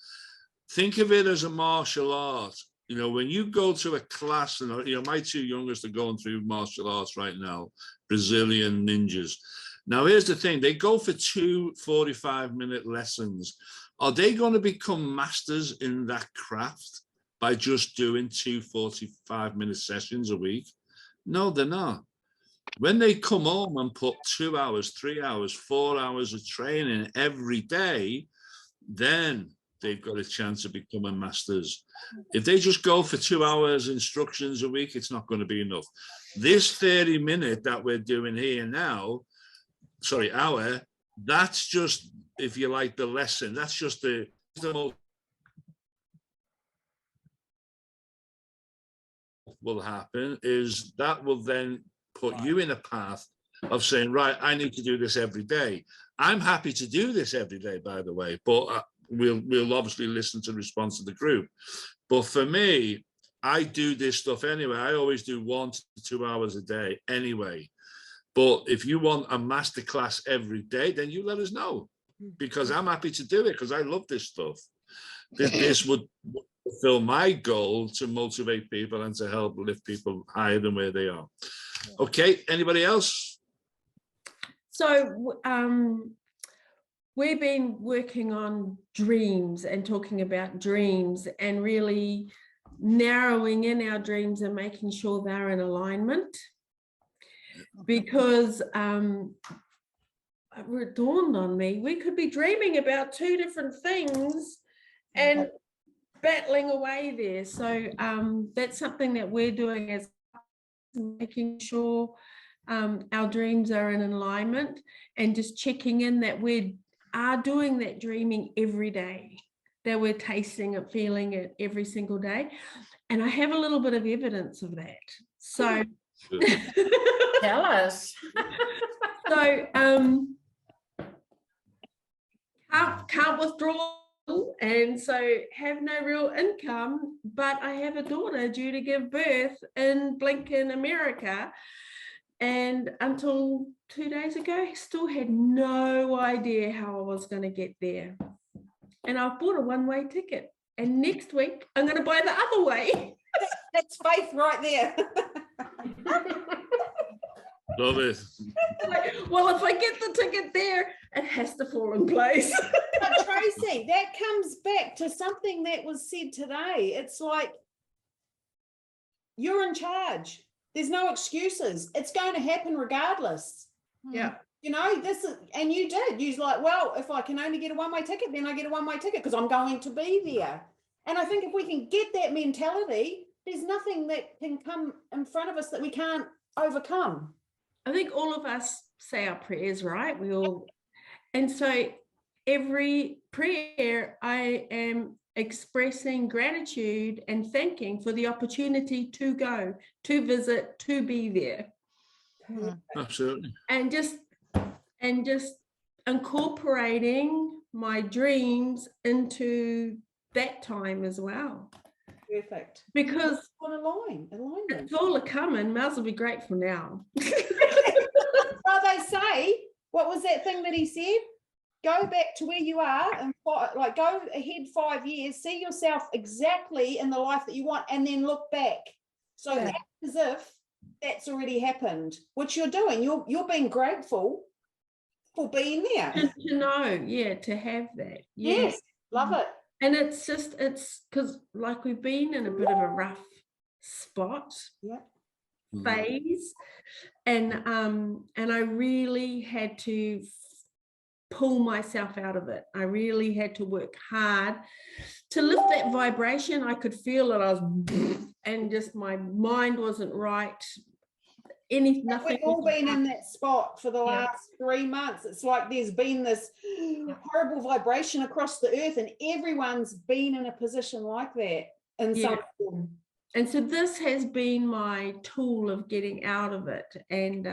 Think of it as a martial art. When you go to a class, and my two youngest are going through martial arts right now, Brazilian ninjas. Now, here's the thing: they go for 2 45-minute lessons. Are they going to become masters in that craft by just doing 2 45-minute sessions a week? No, they're not. When they come home and put 2 hours, 3 hours, 4 hours of training every day, then they've got a chance of becoming masters. If they just go for 2 hours instructions a week, it's not going to be enough. This 30-minute that we're doing here now, hour, that's just, if you like, the lesson. That's just the most will happen is that will then put you in a path of saying, right, I need to do this every day. I'm happy to do this every day, by the way, but we'll obviously listen to the response of the group. But for me, I do this stuff anyway. I always do 1 to 2 hours a day anyway. But if you want a masterclass every day, then you let us know, because I'm happy to do it, because I love this stuff. This would fulfill my goal to motivate people and to help lift people higher than where they are. Okay, anybody else? So we've been working on dreams and talking about dreams and really narrowing in our dreams and making sure they're in alignment. Because it dawned on me, we could be dreaming about 2 different things and battling away there. So that's something that we're doing, as making sure our dreams are in alignment and just checking in that we are doing that dreaming every day. that we're tasting and feeling it every single day. And I have a little bit of evidence of that. So Tell us. so can't withdraw, and so have no real income, but I have a daughter due to give birth in Blinken, America. And until 2 days ago, I still had no idea how I was going to get there. And I've bought a one-way ticket. And next week, I'm going to buy the other way. That's faith right there. Love it. Like, well, if I get the ticket there, it has to fall in place. But Tracy, that comes back to something that was said today. It's like, you're in charge. There's no excuses. It's going to happen regardless. Yeah. You know, this is, and you did. You're like, well, if I can only get a one-way ticket, then I get a one-way ticket because I'm going to be there. And I think if we can get that mentality, there's nothing that can come in front of us that we can't overcome. I think all of us say our prayers, right? We all, and so every prayer I am expressing gratitude and thanking for the opportunity to go, to visit, to be there. Absolutely. And just incorporating my dreams into that time as well. Perfect. Because alignment. it's all a coming, might as well be grateful now. Well, they say, what was that thing that he said? Go back to where you are and like go ahead 5 years, see yourself exactly in the life that you want, and then look back. So act as if that's already happened, which you're doing. You're being grateful for being there. To know, to have that. Yes, love it. And it's because like we've been in a bit of a rough spot, phase, and I really had to pull myself out of it. I really had to work hard to lift that vibration. I could feel it. I was, and just my mind wasn't right. Nothing. We've all been in that spot for the last 3 months. It's like there's been this horrible vibration across the earth, and everyone's been in a position like that in some form. And so this has been my tool of getting out of it, and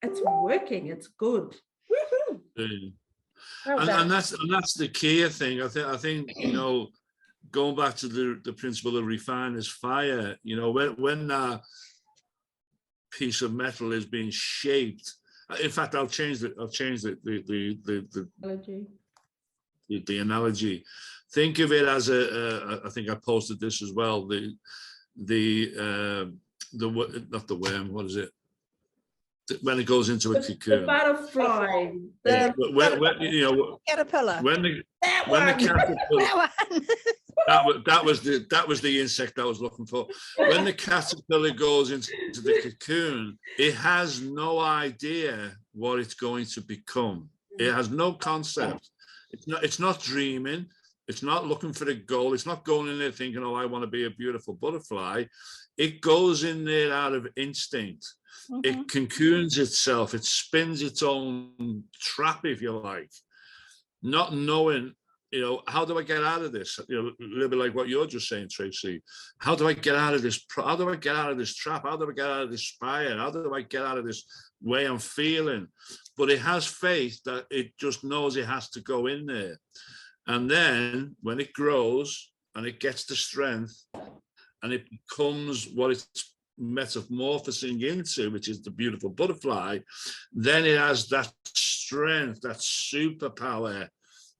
it's working. It's good. And that's the key thing. I think you know, going back to the principle of refiner's fire. You know, when that piece of metal is being shaped. In fact, I'll change the analogy. Think of it as I think I posted this as well. Not the worm. What is it? When it goes into a cocoon. The butterfly. Caterpillar. When the caterpillar. That was the insect I was looking for. When the caterpillar goes into the cocoon, it has no idea what it's going to become. It has no concept. It's not dreaming. It's not looking for a goal. It's not going in there thinking, oh, I want to be a beautiful butterfly. It goes in there out of instinct. It cocoons itself. It spins its own trap, if you like, not knowing, you know, how do I get out of this? You know, a little bit like what you're just saying, Tracy. How do I get out of this? How do I get out of this trap? How do I get out of this fire? How do I get out of this way I'm feeling? But it has faith that it just knows it has to go in there. And then when it grows and it gets the strength and it becomes what it's metamorphosing into, which is the beautiful butterfly, then it has that strength, that superpower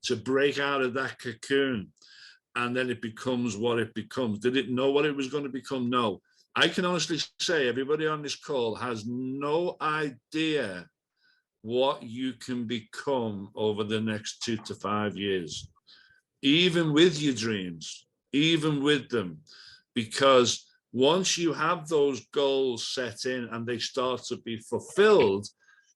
to break out of that cocoon, and then it becomes what it becomes. Did it know what it was going to become? No. I can honestly say everybody on this call has no idea what you can become over the next 2 to 5 years, even with your dreams, even with them, because once you have those goals set in and they start to be fulfilled,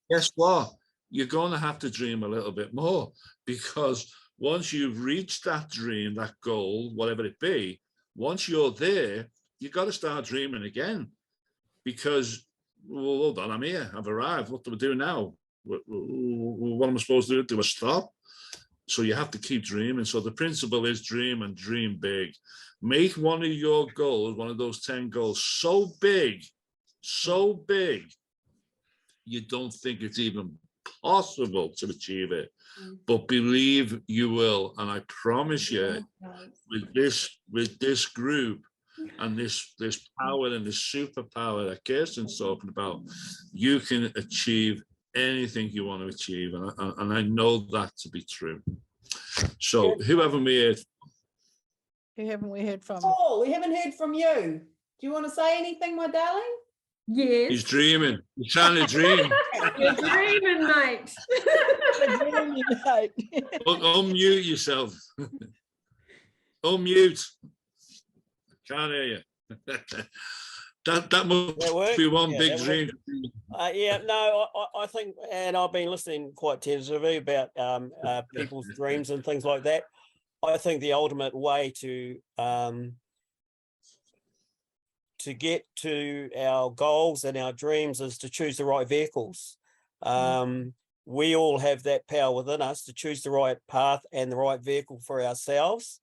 guess what? You're going to have to dream a little bit more, because once you've reached that dream, that goal, whatever it be, once you're there, you've got to start dreaming again, because, well, hold on, I'm here, I've arrived. What do I do now? What am I supposed to do? Do I stop? So you have to keep dreaming. So the principle is dream and dream big. Make one of your goals, one of those 10 goals, so big, you don't think it's even possible to achieve it. But believe you will. And I promise you, with this group and this power and this superpower that Kirsten's talking about, you can achieve anything you want to achieve. And I know that to be true. So who haven't we heard? Who haven't we heard from? Oh, we haven't heard from you. Do you want to say anything, my darling? Yes. He's dreaming. He's trying to dream. You're dreaming, mate. Unmute yourself. Unmute. Can't hear you. That must be one big dream. Yeah, no, I think, and I've been listening quite tentatively about people's dreams and things like that. I think the ultimate way to get to our goals and our dreams is to choose the right vehicles. We all have that power within us to choose the right path and the right vehicle for ourselves.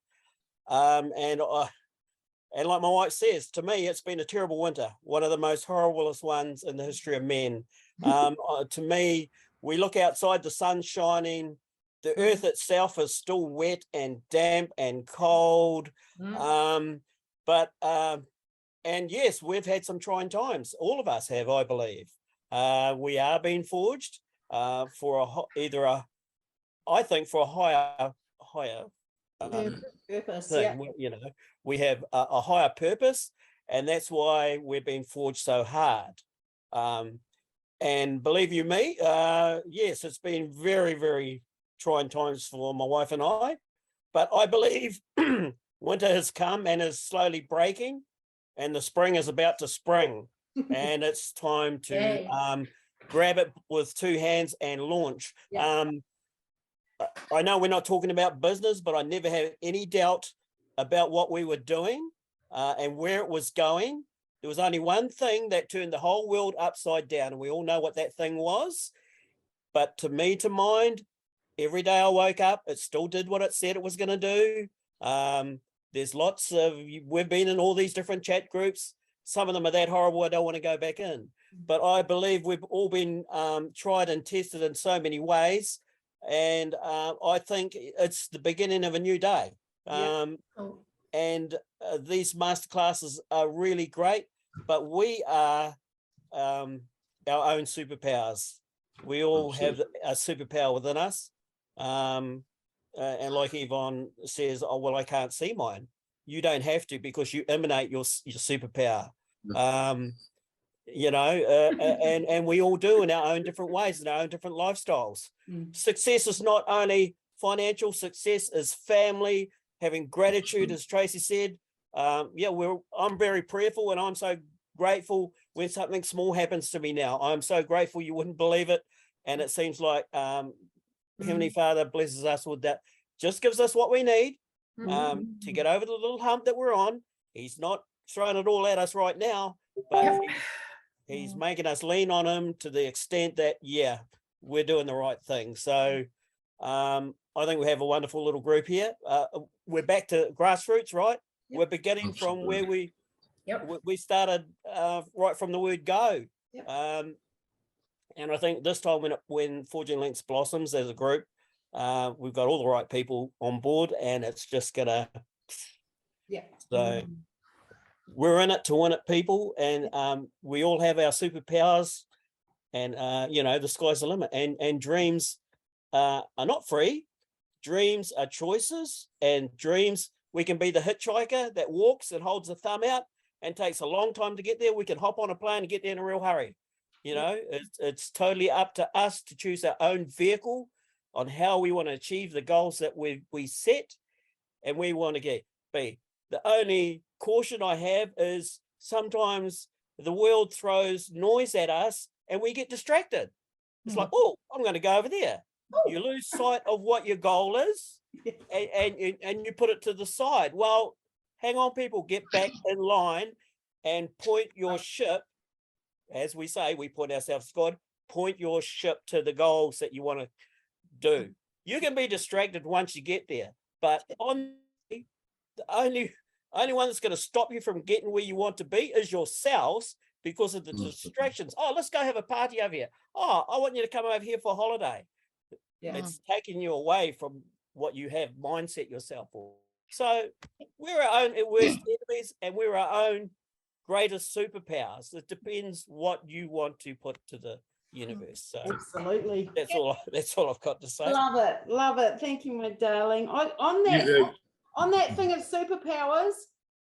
And like my wife says, to me, it's been a terrible winter, one of the most horriblest ones in the history of men. To me, we look outside, the sun's shining, the earth itself is still wet and damp and cold. And yes, we've had some trying times. All of us have, I believe. We are being forged for I think for a higher purpose. thing. You know, we have a higher purpose, and that's why we're being forged so hard. And believe you me, yes, it's been very, very trying times for my wife and I, but I believe winter has come and is slowly breaking, and the spring is about to spring, and it's time to grab it with two hands and launch. I know we're not talking about business, but I never had any doubt about what we were doing and where it was going. There was only one thing that turned the whole world upside down, and we all know what that thing was. But to mind, every day I woke up, it still did what it said it was going to do. There's lots of, we've been in all these different chat groups. Some of them are that horrible, I don't want to go back in. But I believe we've all been tried and tested in so many ways. And I think it's the beginning of a new day. And these masterclasses are really great, but we are our own superpowers. We all have a superpower within us. And like Yvonne says, oh, well, I can't see mine. You don't have to, because you emanate your superpower. You know, and we all do in our own different ways, in our own different lifestyles. Success is not only financial, success is family, having gratitude, as Tracy said. I'm very prayerful, and I'm so grateful when something small happens to me now. I'm so grateful you wouldn't believe it. And it seems like Heavenly Father blesses us with that, just gives us what we need to get over the little hump that we're on. He's not throwing it all at us right now, but he's making us lean on him to the extent that, we're doing the right thing. So I think we have a wonderful little group here. We're back to grassroots, right? We're beginning from where we started, right from the word go. And I think this time when Forging Links blossoms as a group, we've got all the right people on board, and it's just gonna, so we're in it to win it, people, and we all have our superpowers, and you know, the sky's the limit, and dreams are not free. Dreams are choices, and dreams, we can be the hitchhiker that walks and holds a thumb out and takes a long time to get there. We can hop on a plane and get there in a real hurry. You know, it's totally up to us to choose our own vehicle on how we want to achieve the goals that we set and we want to be. The only caution I have is sometimes the world throws noise at us and we get distracted. It's like, oh, I'm going to go over there. You lose sight of what your goal is, and you put it to the side. Well, hang on, people, get back in line and point your ship. As we say, we point ourselves to God, point your ship to the goals that you want to do. You can be distracted once you get there, but the only one that's going to stop you from getting where you want to be is yourselves because of the distractions. Oh, let's go have a party over here. Oh, I want you to come over here for a holiday. Yeah. It's taking you away from what you have mindset yourself for. So we're our own worst enemies and we're our own greatest superpowers. It depends what you want to put to the universe. So Absolutely. that's all I've got to say. Love it. Love it. Thank you, my darling. On that thing of superpowers,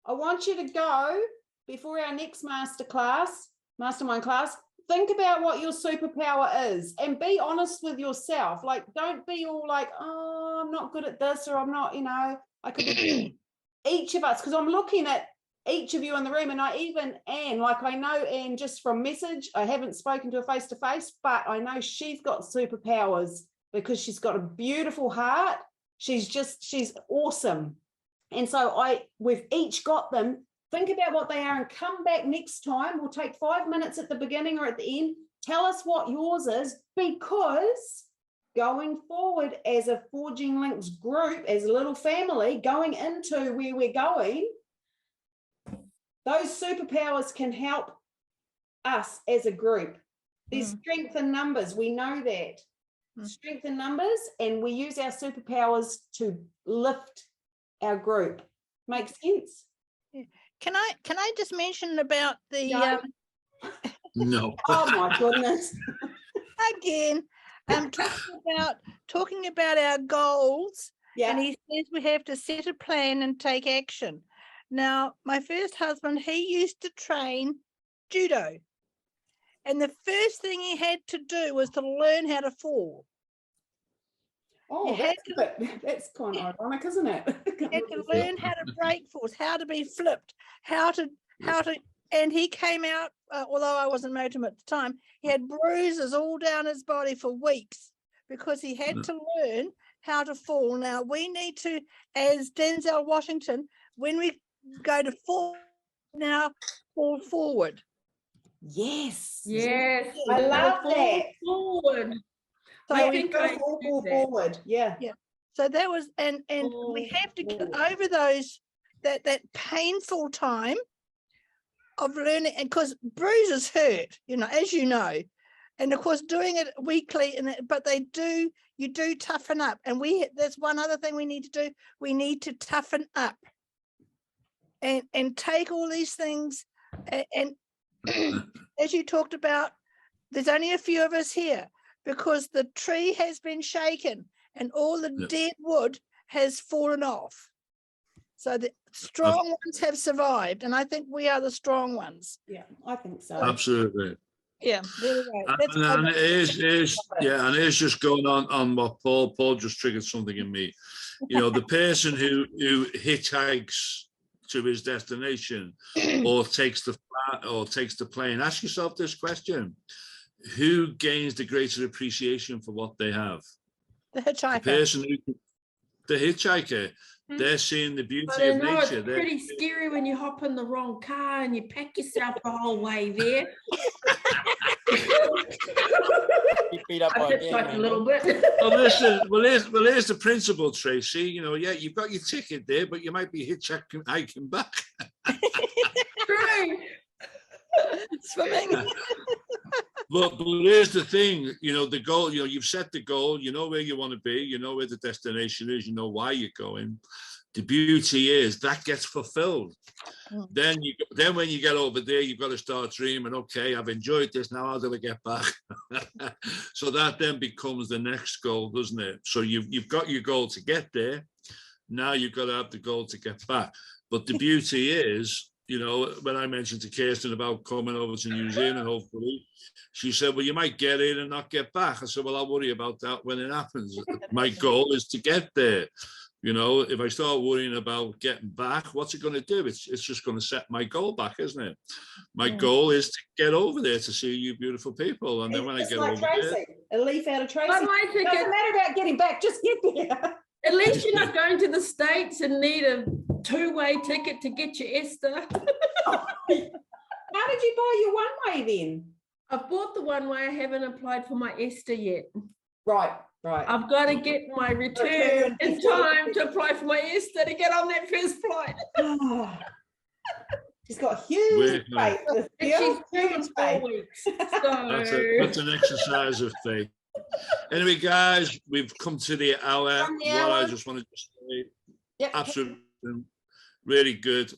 I want you to go before our next mastermind class, think about what your superpower is and be honest with yourself. Like, don't be all like, oh, I'm not good at this, or I'm not, I could be each of us, because I'm looking at each of you in the room, and Anne, like I know Anne just from message. I haven't spoken to her face to face, but I know she's got superpowers because she's got a beautiful heart. She's awesome. And so we've each got them. Think about what they are and come back next time. We'll take 5 minutes at the beginning or at the end. Tell us what yours is, because going forward as a Forging Links group, as a little family, going into where we're going, those superpowers can help us as a group. There's strength in numbers. We know that. Strength in numbers, and we use our superpowers to lift our group. Makes sense? Can I just mention about the No. Oh my goodness. again, talking about our goals. Yeah. And he says we have to set a plan and take action. Now, my first husband, he used to train judo. And the first thing he had to do was to learn how to fall. Oh, that's kind of ironic, isn't it? He had to learn how to break falls, how to be flipped, how to, and he came out, although I wasn't motivated at the time, he had bruises all down his body for weeks because he had to learn how to fall. Now, we need to, as Denzel Washington, when we go to fall, now fall forward. Yes. Yes. I love that. Forward. So I we think go I do fall that. forward. Yeah. Yeah. So that was, and we have to get over those, that painful time of learning, and because bruises hurt, as you know, and of course doing it weekly, but you do toughen up, and that's one other thing we need to do. We need to toughen up and take all these things, and as you talked about, there's only a few of us here because the tree has been shaken and all the dead wood has fallen off. So the strong ones have survived, and I think we are the strong ones. Yeah, I think so. Absolutely. Yeah, there we go. And it is just going on what Paul just triggered something in me. The person who hitchhikes to his destination or takes the plane, ask yourself this question: who gains the greater appreciation for what they have? The hitchhiker. The hitchhiker. They're seeing the beauty But I of know nature. it's pretty scary when you hop in the wrong car and you pack yourself the whole way there. You beat up I by hitchhiked a little bit. Well, listen. Well, here's the principle, Tracy. You've got your ticket there, but you might be hitchhiking back. True. Swimming. But here's the thing, the goal, you've set the goal, you know where you want to be, you know where the destination is, you know why you're going. The beauty is that gets fulfilled. Then when you get over there, you've got to start dreaming, okay, I've enjoyed this, now how do I get back? So that then becomes the next goal, doesn't it? So you've got your goal to get there. Now you've got to have the goal to get back. But the beauty is, when I mentioned to Kirsten about coming over to New Zealand, hopefully, she said, well, you might get in and not get back. I said, well, I'll worry about that when it happens. My goal is to get there. If I start worrying about getting back, what's it going to do? It's just going to set my goal back, isn't it? My goal is to get over there to see you beautiful people. And then when I get over there, a leaf out of Tracy. It doesn't matter about getting back, just get there. At least you're not going to the States and need a two-way ticket to get your Esther. How did you buy your one-way then? I've bought the one-way. I haven't applied for my Esther yet. Right. Right. I've got to get my return in time to apply for my ESTA to get on that first flight. She's got huge Working on it. faith. And she's Huge due in 4 faith. weeks. That's So an exercise of faith. Anyway, guys, we've come to the hour. From the What I hour. just wanted to say, Yep. absolutely really good.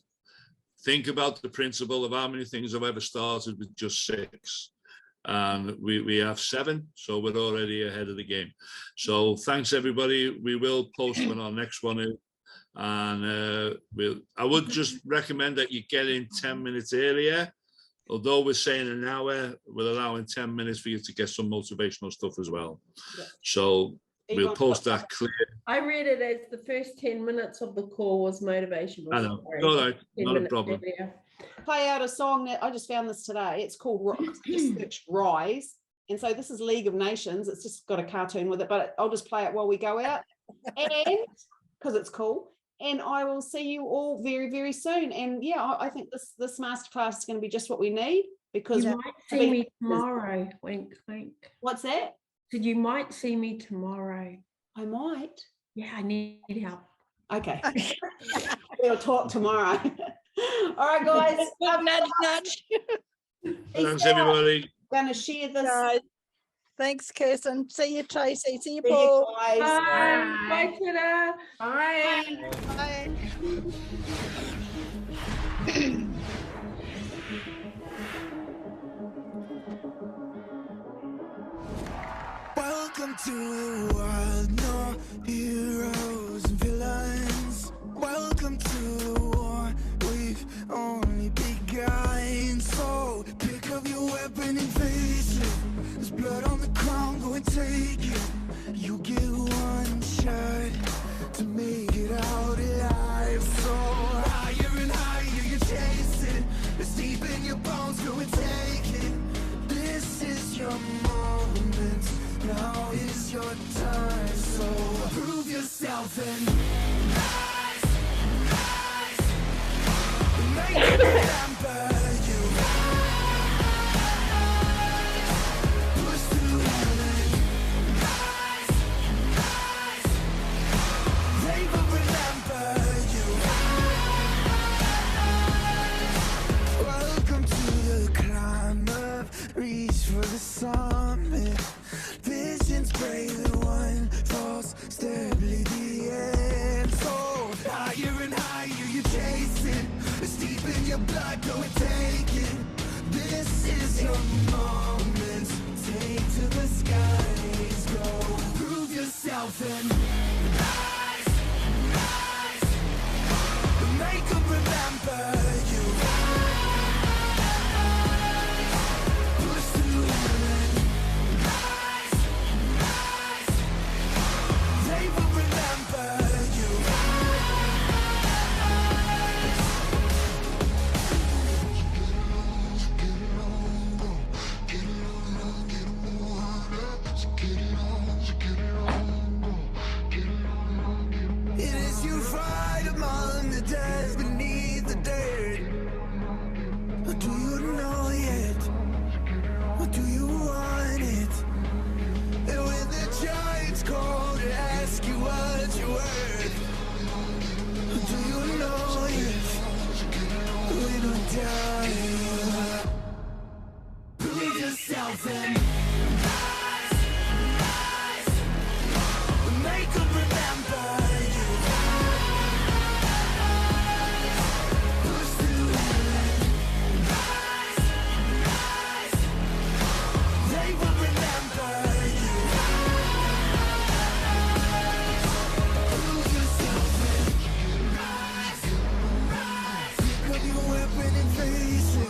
Think about the principle of how many things I've ever started with just 6. And we have 7, so we're already ahead of the game. So thanks, everybody. We will post when our next one is. And I would just recommend that you get in 10 minutes earlier. Although we're saying an hour, we're allowing 10 minutes for you to get some motivational stuff as well. Yeah. So we'll post that clear. I read it as the first 10 minutes of the call was motivation. I know. All right, not a problem. Play out a song that I just found this today. It's called just search Rise. And so this is League of Nations. It's just got a cartoon with it, but I'll just play it while we go out. And because it's cool. And I will see you all very, very soon. And yeah, I think this masterclass is going to be just what we need, because You might see me tomorrow. Wink, wink. What's that? Said you might see me tomorrow. I might. Yeah, I need help. Okay. We'll talk tomorrow. All right, guys. Nudge, nudge. Thanks, everybody. Going to share this. Guys, thanks, Kirsten. See you, Tracy. See you, See you Paul. guys. Bye. Bye, Tina. Bye. Bye. Welcome to the world, no heroes and villains. Welcome to the war, we've only begun. So pick up your weapon and face it. There's blood on the ground, go and take it. You get one shot to make it out alive. So higher and higher you chase it. It's deep in your bones, go and take it. This is your moment. Now is your time, so prove yourself and rise, rise. Make it remember you. Push through heaven. Rise, rise. They will remember you. Welcome to the climb up. Reach for the summit. Visions brave and one false step lead the end. So higher and higher you chase it. It's deep in your blood, go and take it. This is your moment. Take to the skies, go. Prove yourself and rise, rise. Make them remember you. Push through heaven. They will remember you. It is you fight among the dead, beneath the dirt. Do you know yet? Or do you want it? And when the giants call to ask you what you're worth, do you know if we don't die? Prove yourself and rise, rise. Make them remember you. Push through heaven. Rise, rise. They will remember you. Prove yourself and rise, rise. Pick up your weapon and face it.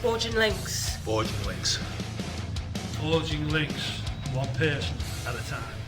Forging links. Forging links. one person at a time.